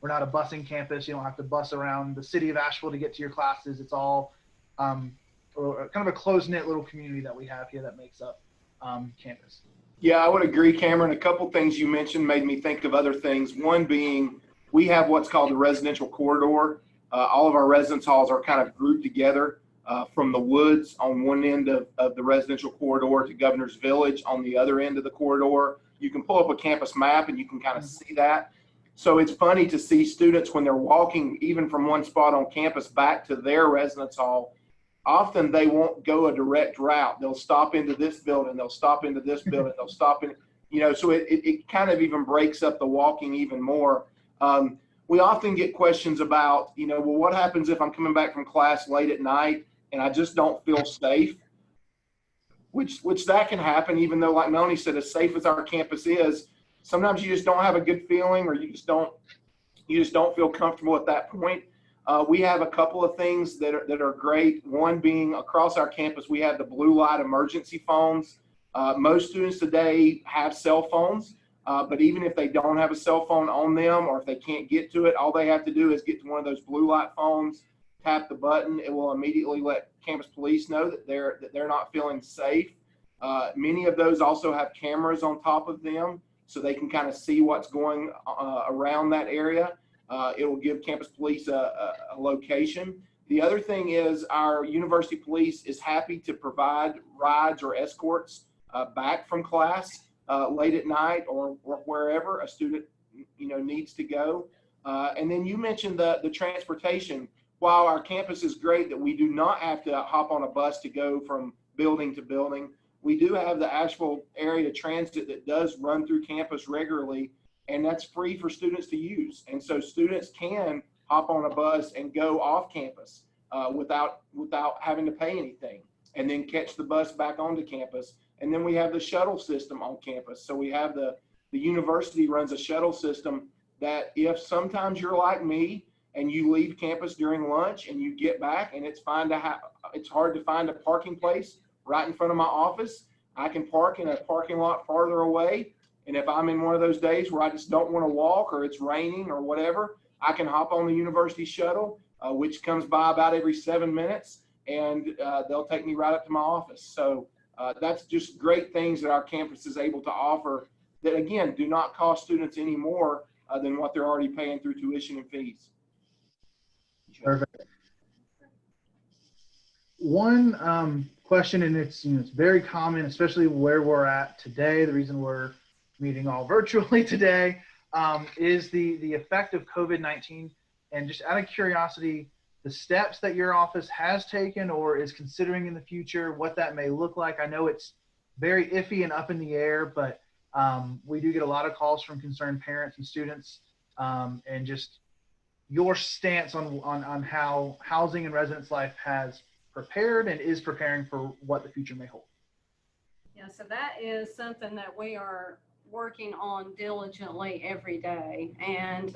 We're not a busing campus. You don't have to bus around the city of Asheville to get to your classes. It's all kind of a close-knit little community that we have here that makes up campus. Yeah, I would agree, Cameron. A couple things you mentioned made me think of other things. One being, we have what's called the residential corridor. All of our residence halls are kind of grouped together from the woods on one end of the residential corridor to Governor's Village on the other end of the corridor. You can pull up a campus map and you can kind of see that. So it's funny to see students when they're walking even from one spot on campus back to their residence hall. Often they won't go a direct route. They'll stop into this building, they'll stop into this building, they'll stop in, so it kind of even breaks up the walking even more. We often get questions about, well, what happens if I'm coming back from class late at night and I just don't feel safe? Which that can happen, even though, like Melanie said, as safe as our campus is, sometimes you just don't have a good feeling, or you just don't feel comfortable at that point. We have a couple of things that are great. One being, across our campus, we have the blue light emergency phones. Most students today have cell phones, but even if they don't have a cell phone on them, or if they can't get to it, all they have to do is get to one of those blue light phones, tap the button. It will immediately let campus police know that they're not feeling safe. Many of those also have cameras on top of them, so they can kind of see what's going around that area. It will give campus police a location. The other thing is, our university police is happy to provide rides or escorts back from class late at night or wherever a student needs to go. And then you mentioned the transportation. While our campus is great that we do not have to hop on a bus to go from building to building, we do have the Asheville area transit that does run through campus regularly, and that's free for students to use. And so students can hop on a bus and go off campus without having to pay anything, and then catch the bus back onto campus. And then we have the shuttle system on campus. So we have the university runs a shuttle system that, if sometimes you're like me and you leave campus during lunch and you get back and it's hard to find a parking place right in front of my office, I can park in a parking lot farther away. And if I'm in one of those days where I just don't want to walk, or it's raining or whatever, I can hop on the university shuttle, which comes by about every 7 minutes, and they'll take me right up to my office. So that's just great things that our campus is able to offer that, again, do not cost students any more than what they're already paying through tuition and fees. Perfect. One question, and it's very common, especially where we're at today. The reason we're meeting all virtually today is the effect of COVID-19. And just out of curiosity, the steps that your office has taken or is considering in the future, what that may look like. I know it's very iffy and up in the air, but we do get a lot of calls from concerned parents and students, and just your stance on how housing and residence life has prepared and is preparing for what the future may hold. Yeah, so that is something that we are working on diligently every day. And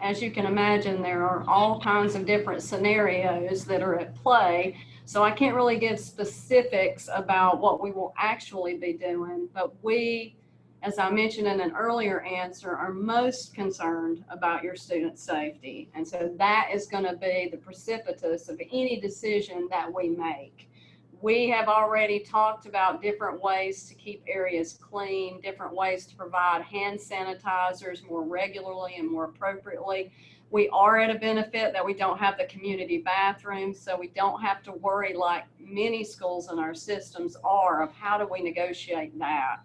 as you can imagine, there are all kinds of different scenarios that are at play. So I can't really give specifics about what we will actually be doing, but we, as I mentioned in an earlier answer, are most concerned about your student safety. And so that is going to be the precipice of any decision that we make. We have already talked about different ways to keep areas clean, different ways to provide hand sanitizers more regularly and more appropriately. We are at a benefit that we don't have the community bathrooms, so we don't have to worry like many schools in our systems are of how do we negotiate that.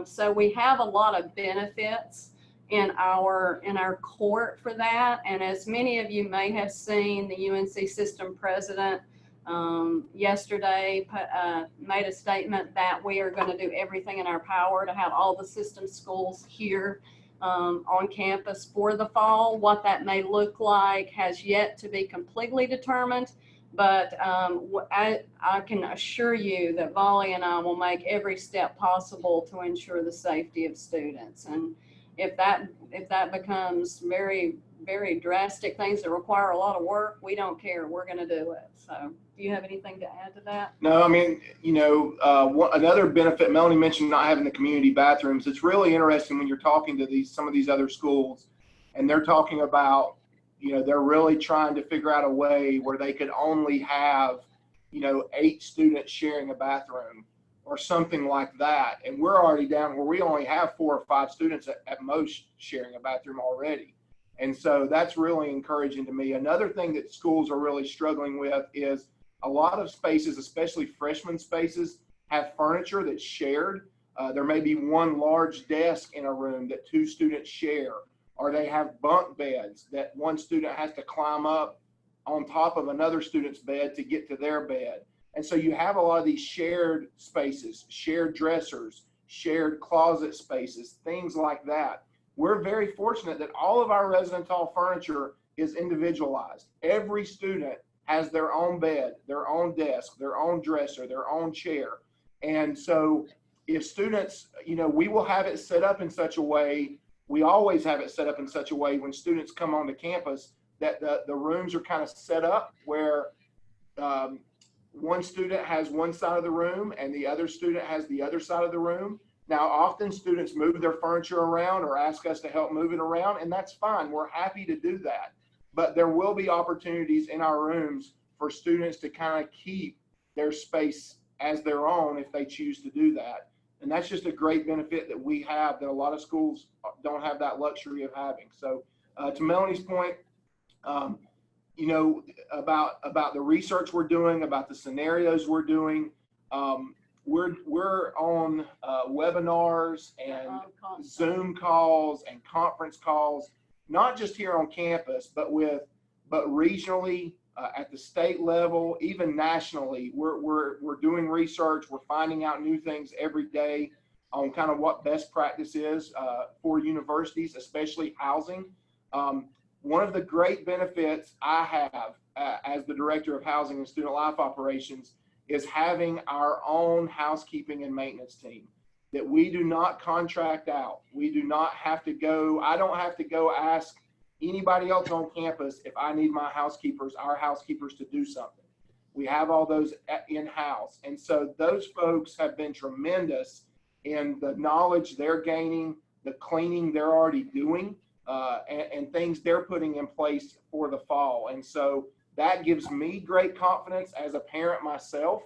So we have a lot of benefits in our court for that. And as many of you may have seen, the UNC system president yesterday made a statement that we are going to do everything in our power to have all the system schools here on campus for the fall. What that may look like has yet to be completely determined, but I can assure you that Volley and I will make every step possible to ensure the safety of students. And if that becomes very, very drastic things that require a lot of work, we don't care. We're going to do it. So do you have anything to add to that? No, I mean, another benefit, Melanie mentioned not having the community bathrooms. It's really interesting when you're talking to some of these other schools, and they're talking about, they're really trying to figure out a way where they could only have, 8 students sharing a bathroom or something like that. And we're already down where we only have 4 or 5 students at most sharing a bathroom already. And so that's really encouraging to me. Another thing that schools are really struggling with is a lot of spaces, especially freshman spaces, have furniture that's shared. There may be one large desk in a room that 2 students share, or they have bunk beds that one student has to climb up on top of another student's bed to get to their bed. And so you have a lot of these shared spaces, shared dressers, shared closet spaces, things like that. We're very fortunate that all of our residence hall furniture is individualized. Every student has their own bed, their own desk, their own dresser, their own chair. And so if students, we will have it set up in such a way, we always have it set up in such a way when students come onto campus that the rooms are kind of set up where one student has one side of the room and the other student has the other side of the room. Now, often students move their furniture around or ask us to help move it around, and that's fine. We're happy to do that. But there will be opportunities in our rooms for students to kind of keep their space as their own if they choose to do that. And that's just a great benefit that we have that a lot of schools don't have that luxury of having. So to Melanie's point, about the research we're doing, about the scenarios we're doing, we're on webinars and Zoom calls and conference calls, not just here on campus, but regionally at the state level, even nationally. We're doing research. We're finding out new things every day on kind of what best practice is for universities, especially housing. One of the great benefits I have as the Director of Housing and Student Life Operations is having our own housekeeping and maintenance team that we do not contract out. We do not have to go, I don't have to go ask anybody else on campus if I need our housekeepers to do something. We have all those in-house. And so those folks have been tremendous in the knowledge they're gaining, the cleaning they're already doing, and things they're putting in place for the fall. And so that gives me great confidence as a parent myself,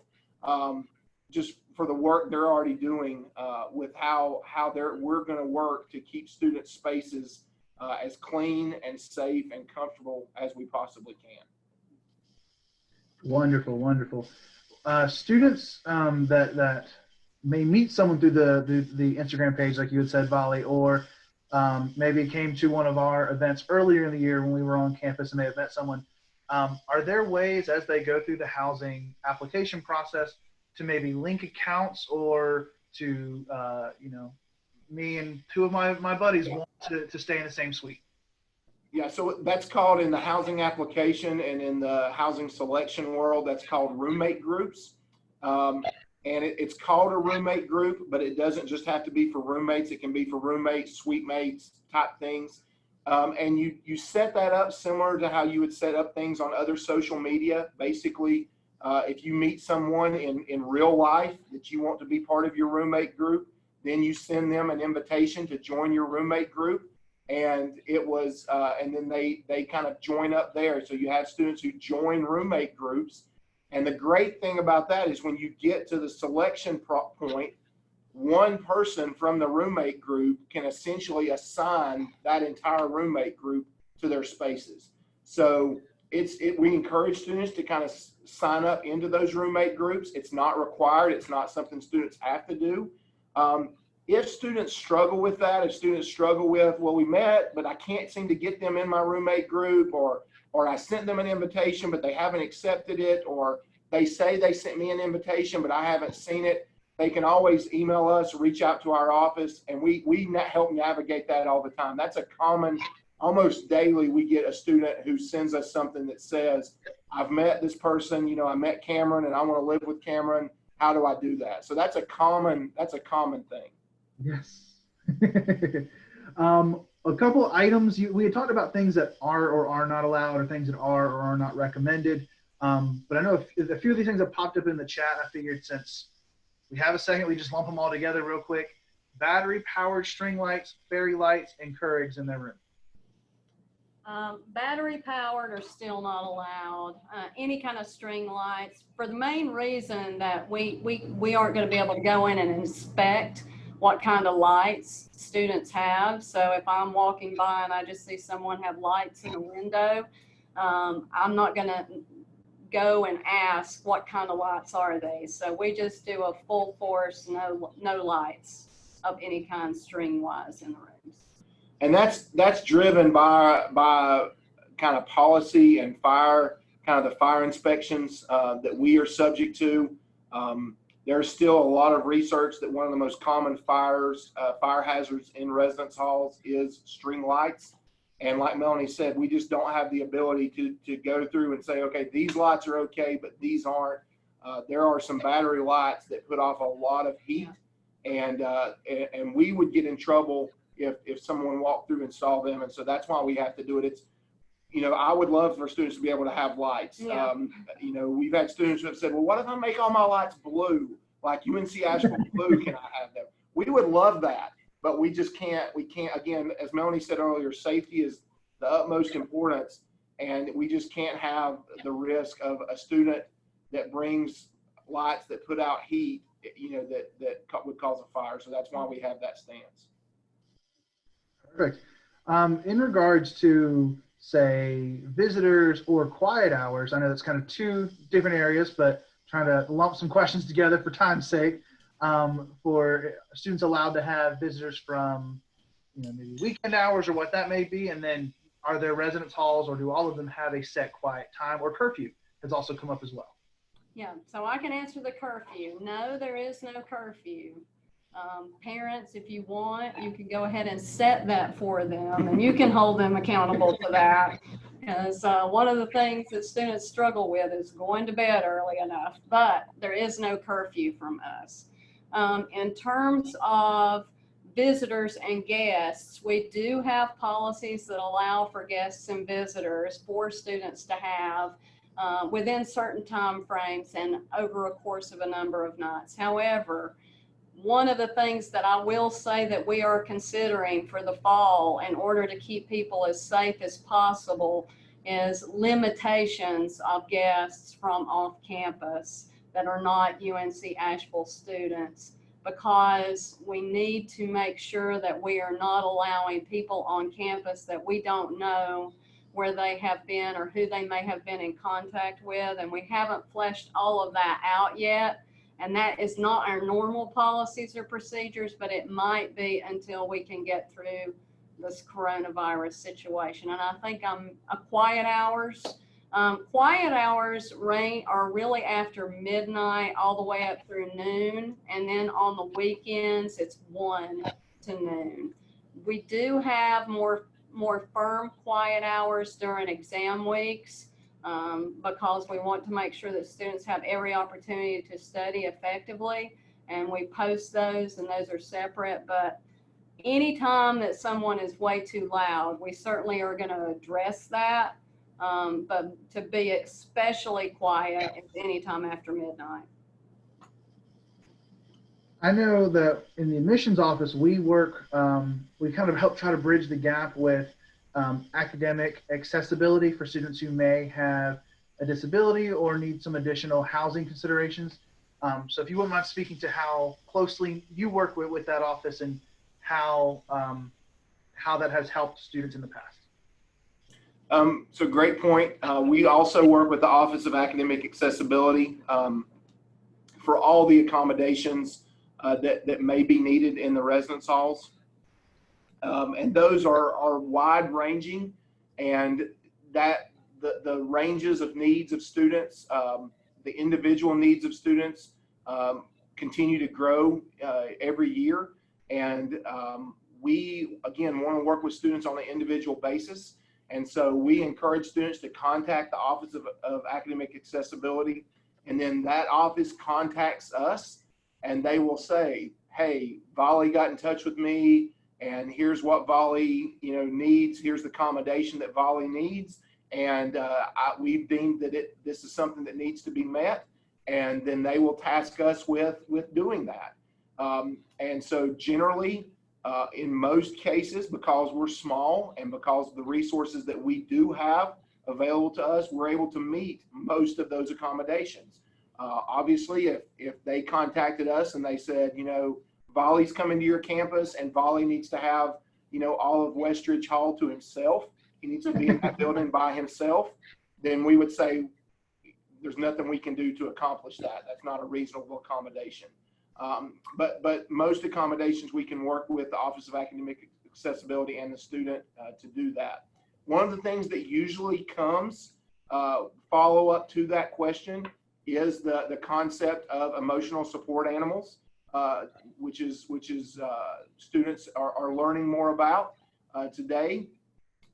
just for the work they're already doing with how we're going to work to keep student spaces as clean and safe and comfortable as we possibly can. Wonderful, wonderful. Students that may meet someone through the Instagram page, like you had said, Volley, or maybe came to one of our events earlier in the year when we were on campus and they had met someone. Are there ways as they go through the housing application process to maybe link accounts, or to, me and 2 of my buddies want to stay in the same suite? Yeah, so that's called, in the housing application and in the housing selection world, that's called roommate groups. And it's called a roommate group, but it doesn't just have to be for roommates. It can be for roommates, suite mates type things. And you set that up similar to how you would set up things on other social media. Basically, if you meet someone in real life that you want to be part of your roommate group, then you send them an invitation to join your roommate group. And and then they kind of join up there. So you have students who join roommate groups. And the great thing about that is when you get to the selection point, one person from the roommate group can essentially assign that entire roommate group to their spaces. So we encourage students to kind of sign up into those roommate groups. It's not required. It's not something students have to do. If students struggle with that, well, we met, but I can't seem to get them in my roommate group, or I sent them an invitation, but they haven't accepted it, or they say they sent me an invitation, but I haven't seen it. they can always email us, reach out to our office, and we help navigate that all the time. That's a common, almost daily, we get a student who sends us something that says, I've met this person, you know, I met Cameron and I want to live with Cameron. How do I do that? So that's a common thing. Yes. A couple items, we had talked about things that are or are not allowed, or things that are or are not recommended. But I know a few of these things have popped up in the chat. I figured since we have a second, we just lump them all together real quick. Battery powered string lights, fairy lights, and Keurigs in their room. Battery powered are still not allowed. Any kind of string lights, for the main reason that we aren't going to be able to go in and inspect what kind of lights students have. So if I'm walking by and I just see someone have lights in a window, I'm not going to go and ask what kind of lights are they. So we just do a full force, no lights of any kind string wise in the rooms. And that's driven by kind of policy and kind of the fire inspections that we are subject to. There's still a lot of research that one of the most common fire hazards in residence halls is string lights. And like Melanie said, we just don't have the ability to go through and say, okay, these lights are okay, but these aren't. There are some battery lights that put off a lot of heat, and we would get in trouble if someone walked through and saw them. And so that's why we have to do it. It's, you know, I would love for students to be able to have lights. Yeah. You know, we've had students who have said, well, what if I make all my lights blue, like UNC Asheville blue, can I have them? We would love that, but we just can't, again, as Melanie said earlier, safety is the utmost importance, and we just can't have the risk of a student that brings lights that put out heat, you know, that would cause a fire. So that's why we have that stance. Perfect. In regards to, say, visitors or quiet hours, I know that's kind of two different areas, but trying to lump some questions together for time's sake. For students allowed to have visitors from, you know, maybe weekend hours or what that may be, and then are there residence halls, or do all of them have a set quiet time, or curfew has also come up as well? Yeah, so I can answer the curfew. No, there is no curfew. Parents, if you want, you can go ahead and set that for them, and you can hold them accountable to that. Because one of the things that students struggle with is going to bed early enough, but there is no curfew from us. In terms of visitors and guests, we do have policies that allow for guests and visitors for students to have within certain time frames and over a course of a number of nights. However, one of the things that I will say that we are considering for the fall in order to keep people as safe as possible is limitations of guests from off campus that are not UNC Asheville students, because we need to make sure that we are not allowing people on campus that we don't know where they have been or who they may have been in contact with. And we haven't fleshed all of that out yet. And that is not our normal policies or procedures, but it might be until we can get through this coronavirus situation. And I think quiet hours. Quiet hours are really after midnight all the way up through noon. And then on the weekends, it's 1 to noon. We do have more firm quiet hours during exam weeks. Because we want to make sure that students have every opportunity to study effectively, and we post those, and those are separate. But anytime that someone is way too loud, we certainly are going to address that. But to be especially quiet is anytime after midnight. I know that in the admissions office, we work, we kind of help try to bridge the gap with academic accessibility for students who may have a disability or need some additional housing considerations. So if you wouldn't mind speaking to how closely you work with that office and how that has helped students in the past. So great point. We also work with the Office of Academic Accessibility for all the accommodations that may be needed in the residence halls. And those are wide ranging, and that the ranges of needs of students, the individual needs of students continue to grow every year. And we, again, want to work with students on an individual basis. And so we encourage students to contact the Office of Academic Accessibility. And then that office contacts us and they will say, hey, Volley got in touch with me and here's what Volley, needs. Here's the accommodation that Volley needs. And we've deemed that this is something that needs to be met. And then they will task us with doing that. And so generally, in most cases, because we're small and because of the resources that we do have available to us, we're able to meet most of those accommodations. Obviously, if they contacted us and they said, Volley's coming to your campus and Volley needs to have, all of Westridge Hall to himself, he needs to be in that building by himself, then we would say there's nothing we can do to accomplish that. That's not a reasonable accommodation. But most accommodations we can work with the Office of Academic Accessibility and the student to do that. One of the things that usually comes follow up to that question is the concept of emotional support animals, which is students are learning more about today.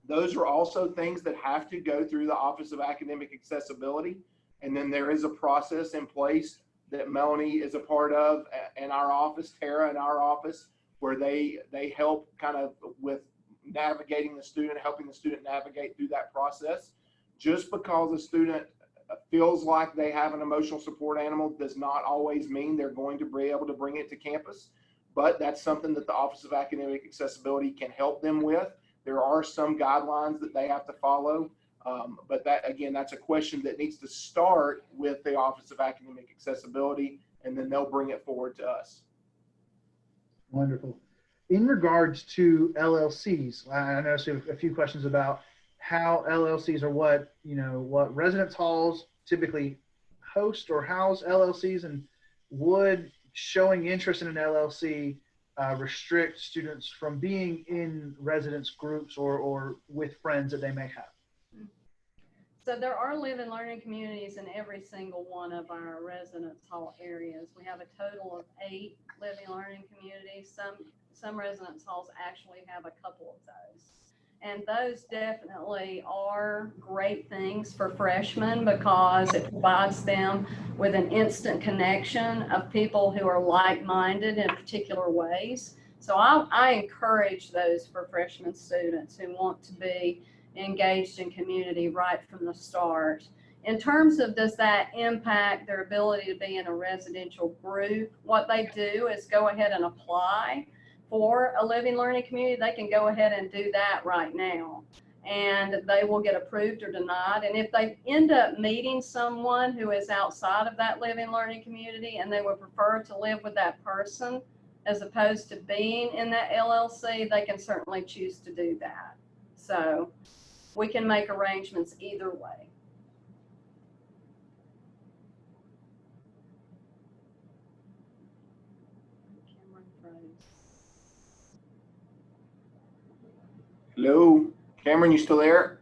Those are also things that have to go through the Office of Academic Accessibility. And then there is a process in place that Melanie is a part of in our office, Tara in our office, where they help kind of with navigating the student, helping the student navigate through that process. Just because a student feels like they have an emotional support animal does not always mean they're going to be able to bring it to campus, but that's something that the Office of Academic Accessibility can help them with. There are some guidelines that they have to follow. But that, again, that's a question that needs to start with the Office of Academic Accessibility, and then they'll bring it forward to us. Wonderful. In regards to LLCs, I noticed a few questions about how LLCs are what residence halls typically host or house LLCs, and would showing interest in an LLC restrict students from being in residence groups or with friends that they may have? So there are live-in learning communities in every single one of our residence hall areas. We have a total of 8 live-in learning communities. Some residence halls actually have a couple of those. And those definitely are great things for freshmen because it provides them with an instant connection of people who are like-minded in particular ways. So I encourage those for freshman students who want to be engaged in community right from the start. In terms of does that impact their ability to be in a residential group, what they do is go ahead and apply for a living learning community. They can go ahead and do that right now and they will get approved or denied. And if they end up meeting someone who is outside of that living learning community and they would prefer to live with that person as opposed to being in that LLC, they can certainly choose to do that. So we can make arrangements either way. Hello, Cameron, you still there?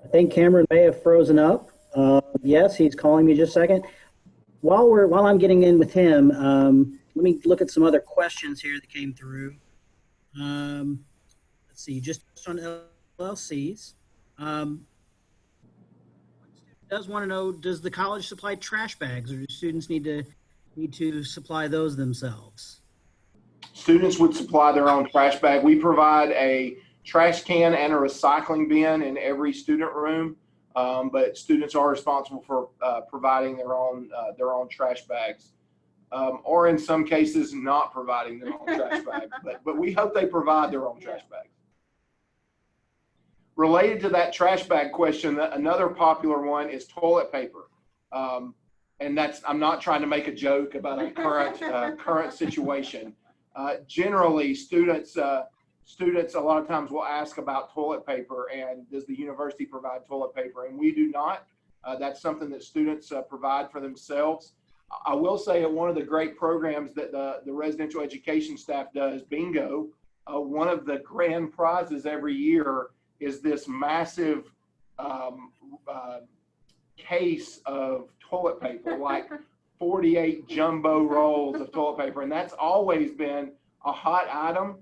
I think Cameron may have frozen up. Yes, he's calling me just a second. While I'm getting in with him, let me look at some other questions here that came through. Let's see, just on LLCs. Does want to know, does the college supply trash bags, or do students need to supply those themselves? Students would supply their own trash bag. We provide a trash can and a recycling bin in every student room, but students are responsible for providing their own trash bags, or in some cases not providing their own trash bags. But we hope they provide their own trash bags. Related to that trash bag question, another popular one is toilet paper. And I'm not trying to make a joke about a current situation. Generally, students a lot of times will ask about toilet paper and does the university provide toilet paper? And we do not. That's something that students provide for themselves. I will say at one of the great programs that the residential education staff does, Bingo, one of the grand prizes every year is this massive case of toilet paper, like 48 jumbo rolls of toilet paper, and that's always been a hot item.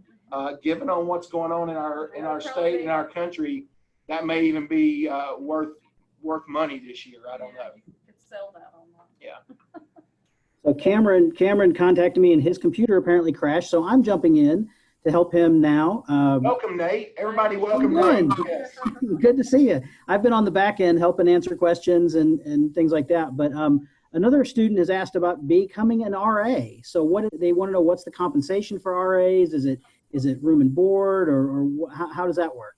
Given on what's going on in our state and our country, that may even be worth money this year. I don't know. You could sell that online. Yeah. So Cameron contacted me and his computer apparently crashed. So I'm jumping in to help him now. Welcome, Nate. Everybody, welcome, Good. Nate. Yes. Good to see you. I've been on the back end helping answer questions and things like that. But another student has asked about becoming an RA. So they want to know, what's the compensation for RAs? Is it room and board, or how does that work?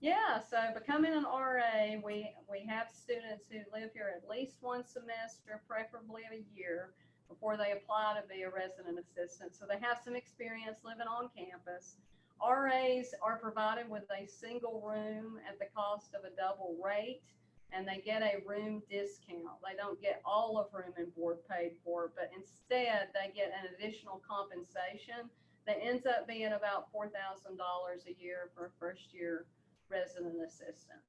Yeah, so becoming an RA, we have students who live here at least one semester, preferably a year, before they apply to be a resident assistant. So they have some experience living on campus. RAs are provided with a single room at the cost of a double rate, and they get a room discount. They don't get all of room and board paid for, but instead they get an additional compensation that ends up being about $4,000 a year for a first year resident assistant.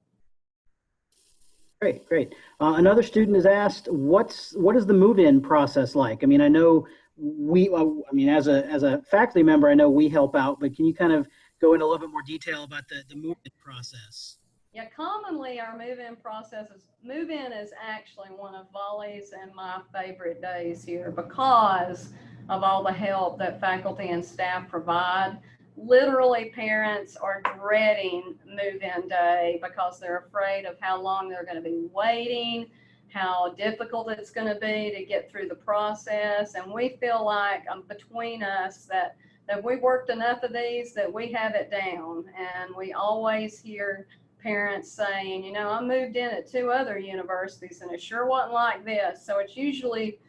Great. Another student has asked, what is the move-in process like? I mean, I know as a faculty member, I know we help out, but can you kind of go into a little bit more detail about the move-in process? Yeah, commonly our move-in is actually one of Volley's and my favorite days here because of all the help that faculty and staff provide. Literally, parents are dreading move-in day because they're afraid of how long they're going to be waiting, how difficult it's going to be to get through the process. And we feel like between us that we've worked enough of these that we have it down. And we always hear parents saying, you know, I moved in at 2 other universities and it sure wasn't like this. So it's usually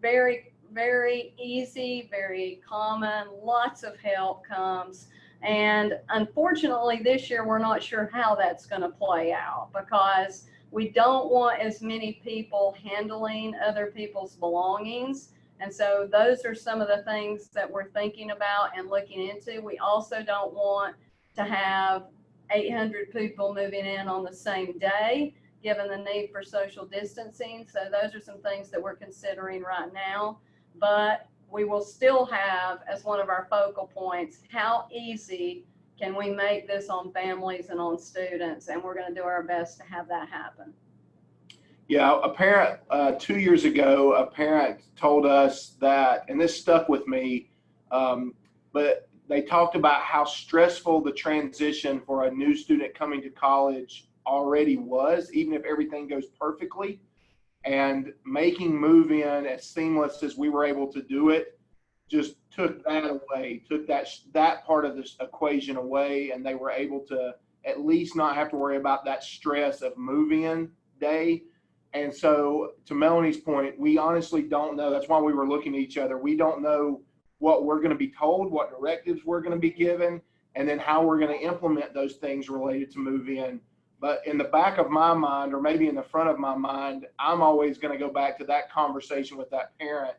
very, very easy, very common, lots of help comes. And unfortunately, this year, we're not sure how that's going to play out because we don't want as many people handling other people's belongings. And so those are some of the things that we're thinking about and looking into. We also don't want to have 800 people moving in on the same day, given the need for social distancing. So those are some things that we're considering right now. But we will still have as one of our focal points, how easy can we make this on families and on students? And we're going to do our best to have that happen. Yeah, a parent, 2 years ago, a parent told us that, and this stuck with me, but they talked about how stressful the transition for a new student coming to college already was, even if everything goes perfectly. And making move-in as seamless as we were able to do it just took that away, took that part of this equation away, and they were able to at least not have to worry about that stress of move-in day. And so to Melanie's point, we honestly don't know. That's why we were looking at each other. We don't know what we're going to be told, what directives we're going to be given, and then how we're going to implement those things related to move-in. But in the back of my mind, or maybe in the front of my mind, I'm always going to go back to that conversation with that parent.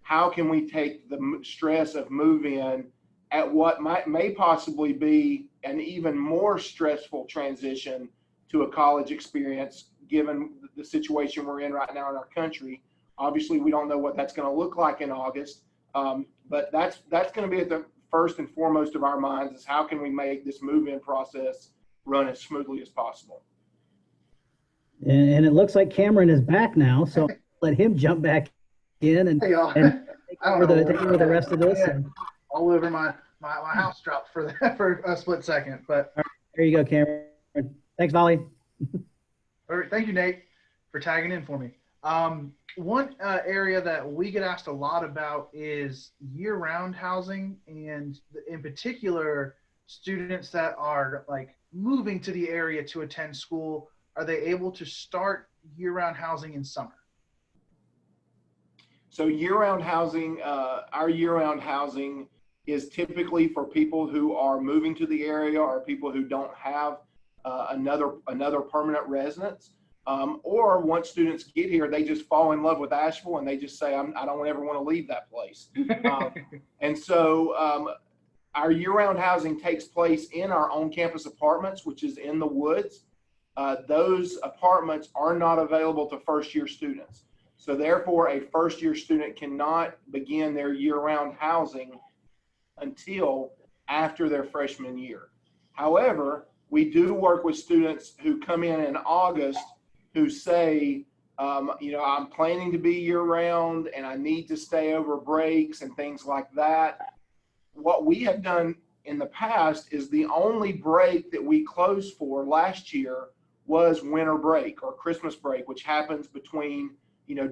How can we take the stress of move-in at what may possibly be an even more stressful transition to a college experience, given the situation we're in right now in our country? Obviously, we don't know what that's going to look like in August, but that's going to be at the first and foremost of our minds, is how can we make this move-in process run as smoothly as possible. And it looks like Cameron is back now, so let him jump back in and take over the rest of this. All over my house dropped for a split second, but there you go, Cameron. Thanks, Volley. All right, thank you, Nate, for tagging in for me. One area that we get asked a lot about is year-round housing, and in particular, students that are like moving to the area to attend school. Are they able to start year-round housing in summer? So year-round housing, our year-round housing is typically for people who are moving to the area or people who don't have another permanent residence. Or once students get here, they just fall in love with Asheville and they just say, I don't ever want to leave that place. And so our year-round housing takes place in our on-campus apartments, which is in the woods. Those apartments are not available to first-year students. So therefore, a first-year student cannot begin their year-round housing until after their freshman year. However, we do work with students who come in August who say, I'm planning to be year-round and I need to stay over breaks and things like that. What we have done in the past is the only break that we closed for last year was winter break or Christmas break, which happens between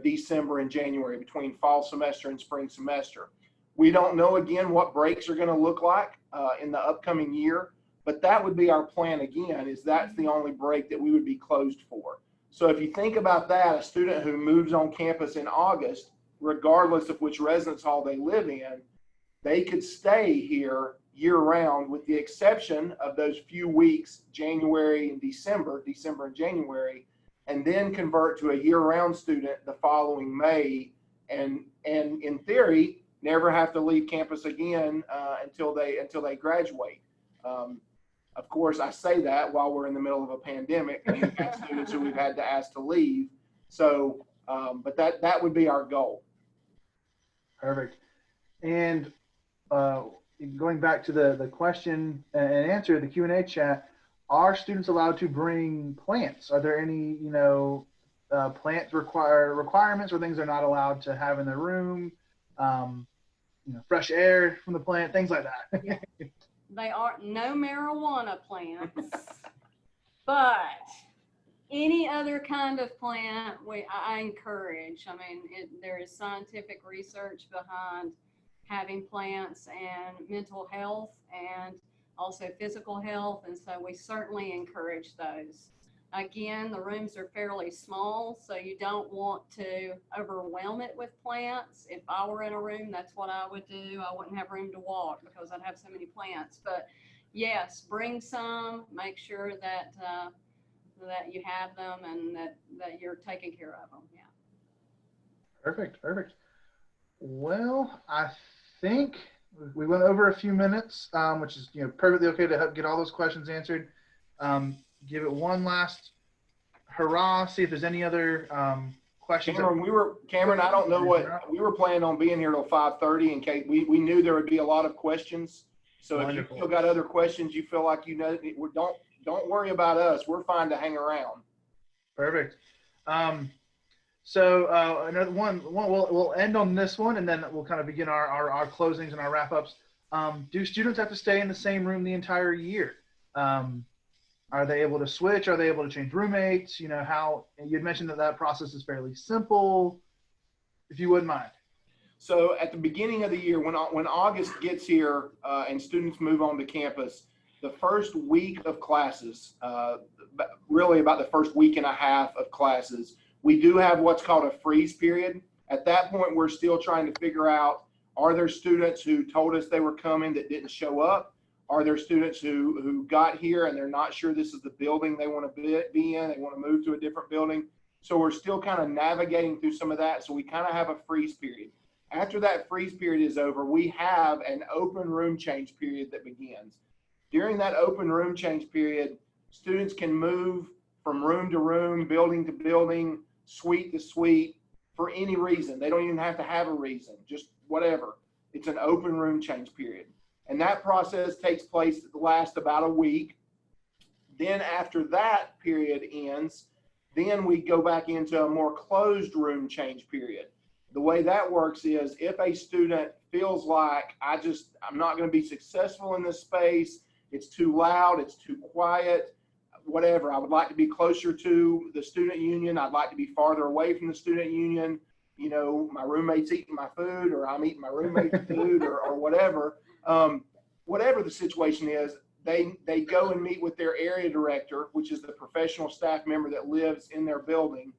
December and January, between fall semester and spring semester. We don't know again what breaks are going to look like in the upcoming year, but that would be our plan again, is that's the only break that we would be closed for. So if you think about that, a student who moves on campus in August, regardless of which residence hall they live in, they could stay here year-round with the exception of those few weeks, January and December and January, and then convert to a year-round student the following May, and in theory, never have to leave campus again until they graduate. Of course, I say that while we're in the middle of a pandemic, and we've got students who we've had to ask to leave. So, but that would be our goal. Perfect. And going back to the question and answer, the Q&A chat, are students allowed to bring plants? Are there any, plant requirements or things they're not allowed to have in their room? Fresh air from the plant, things like that. Yeah. They are no marijuana plants, but any other kind of plant I encourage. I mean, there is scientific research behind having plants and mental health and also physical health, and so we certainly encourage those. Again, the rooms are fairly small, so you don't want to overwhelm it with plants. If I were in a room, that's what I would do. I wouldn't have room to walk because I'd have so many plants. But yes, bring some, make sure that that you have them and that you're taking care of them. Yeah. Perfect. Well, I think we went over a few minutes, which is perfectly okay to help get all those questions answered. Give it one last hurrah, see if there's any other questions. Cameron, I don't know what, we were planning on being here till 5:30 in case we knew there would be a lot of questions. So Wonderful. If you still got other questions, you feel like don't worry about us. We're fine to hang around. Perfect. So another one we'll end on this one, and then we'll kind of begin our closings and our wrap-ups. Do students have to stay in the same room the entire year? Are they able to switch? Are they able to change roommates? How you'd mentioned that process is fairly simple, if you wouldn't mind. So at the beginning of the year, when August gets here and students move on to campus, the first week of classes, really about the first week and a half of classes, we do have what's called a freeze period. At that point, we're still trying to figure out, are there students who told us they were coming that didn't show up? Are there students who got here and they're not sure this is the building they want to be in? They want to move to a different building. So we're still kind of navigating through some of that. So we kind of have a freeze period. After that freeze period is over, we have an open room change period that begins. During that open room change period, students can move from room to room, building to building, suite to suite for any reason. They don't even have to have a reason, just whatever. It's an open room change period. And that process takes place at the last about a week. Then after that period ends, then we go back into a more closed room change period. The way that works is if a student feels like I'm not going to be successful in this space, it's too loud, it's too quiet, whatever, I would like to be closer to the student union, I'd like to be farther away from the student union, my roommate's eating my food or I'm eating my roommate's food or whatever. Whatever the situation is, they go and meet with their area director, which is the professional staff member that lives in their building,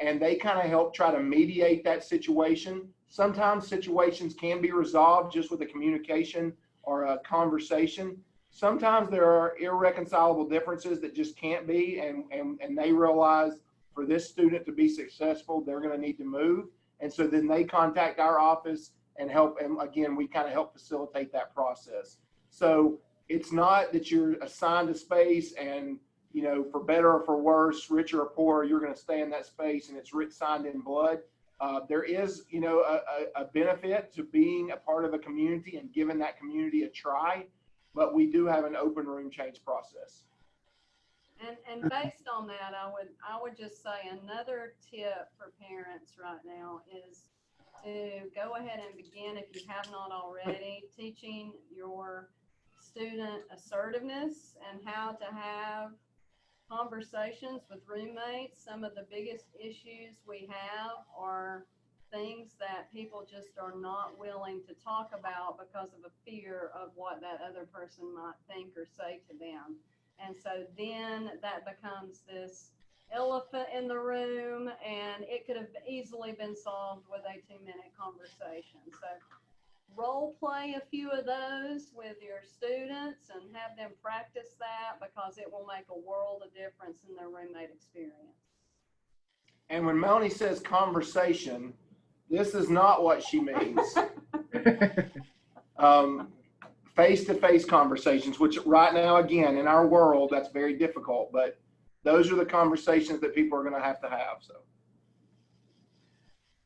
and they kind of help try to mediate that situation. Sometimes situations can be resolved just with a communication or a conversation. Sometimes there are irreconcilable differences that just can't be, and they realize for this student to be successful, they're going to need to move. And so then they contact our office and help, and again, we kind of help facilitate that process. So it's not that you're assigned a space and, for better or for worse, richer or poorer, you're going to stay in that space and it's signed in blood. There is, you know, a benefit to being a part of a community and giving that community a try, but we do have an open room change process. And based on that, I would just say another tip for parents right now is to go ahead and begin, if you have not already, teaching your student assertiveness and how to have conversations with roommates. Some of the biggest issues we have are things that people just are not willing to talk about because of a fear of what that other person might think or say to them. And so then that becomes this elephant in the room, and it could have easily been solved with a 2-minute conversation. So role play a few of those with your students and have them practice that, because it will make a world of difference in their roommate experience. And when Melanie says conversation, this is not what she means. Face-to-face conversations, which right now, again, in our world, that's very difficult, but those are the conversations that people are going to have. So.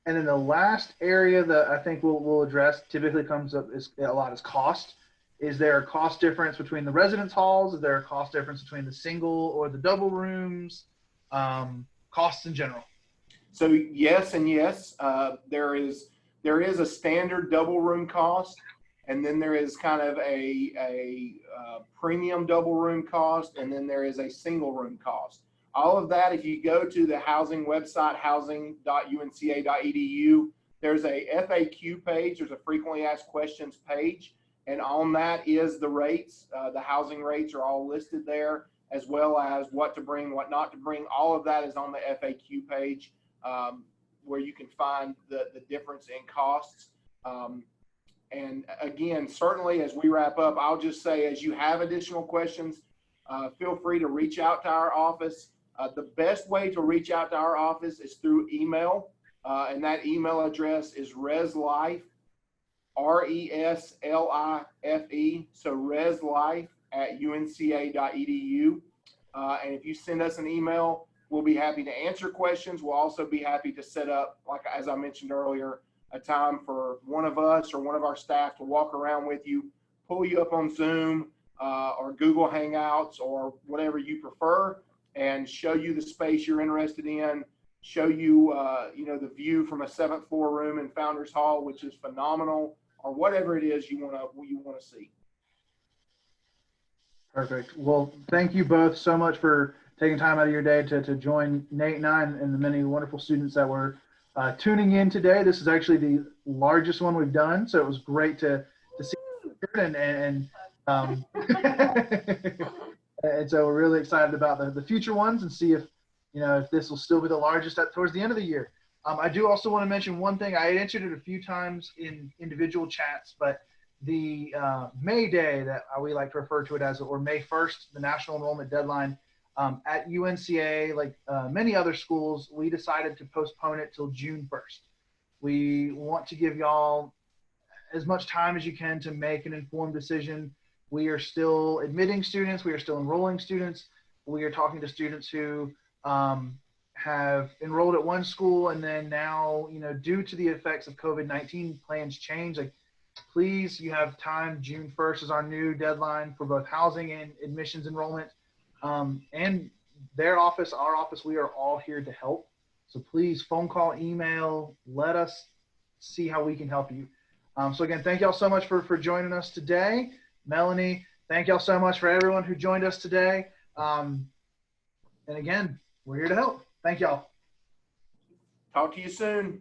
And then the last area that I think we'll address typically comes up is a lot is cost. Is there a cost difference between the residence halls? Is there a cost difference between the single or the double rooms? Costs in general. So yes and yes. There is a standard double room cost, and then there is kind of a premium double room cost, and then there is a single room cost. All of that, if you go to the housing website, housing.unca.edu, there's a FAQ page, there's a frequently asked questions page, and on that is the rates. The housing rates are all listed there, as well as what to bring, what not to bring. All of that is on the FAQ page, where you can find the difference in costs. And again, certainly as we wrap up, I'll just say, as you have additional questions, feel free to reach out to our office. The best way to reach out to our office is through email, and that email address is reslife, RESLIFE, so reslife@unca.edu. And if you send us an email, we'll be happy to answer questions. We'll also be happy to set up, like as I mentioned earlier, a time for one of us or one of our staff to walk around with you, pull you up on Zoom or Google Hangouts or whatever you prefer, and show you the space you're interested in, show you, the view from a 7th floor room in Founders Hall, which is phenomenal, or whatever it is you want to see. Perfect. Well, thank you both so much for taking time out of your day to join Nate and I and the many wonderful students that were tuning in today. This is actually the largest one we've done, so it was great to see and and so we're really excited about the future ones and see if this will still be the largest towards the end of the year. I do also want to mention one thing. I answered it a few times in individual chats, but the May Day that we like to refer to it as, or May 1st, the national enrollment deadline, at UNCA, like many other schools, we decided to postpone it till June 1st. We want to give y'all as much time as you can to make an informed decision. We are still admitting students. We are still enrolling students. We are talking to students who have enrolled at one school and then now, due to the effects of COVID-19, plans change. Like, please, you have time. June 1st is our new deadline for both housing and admissions enrollment. And their office, our office, we are all here to help. So please phone call, email, let us see how we can help you. So again, thank y'all so much for joining us today. Melanie, thank y'all so much for everyone who joined us today. And again, we're here to help. Thank y'all. Talk to you soon.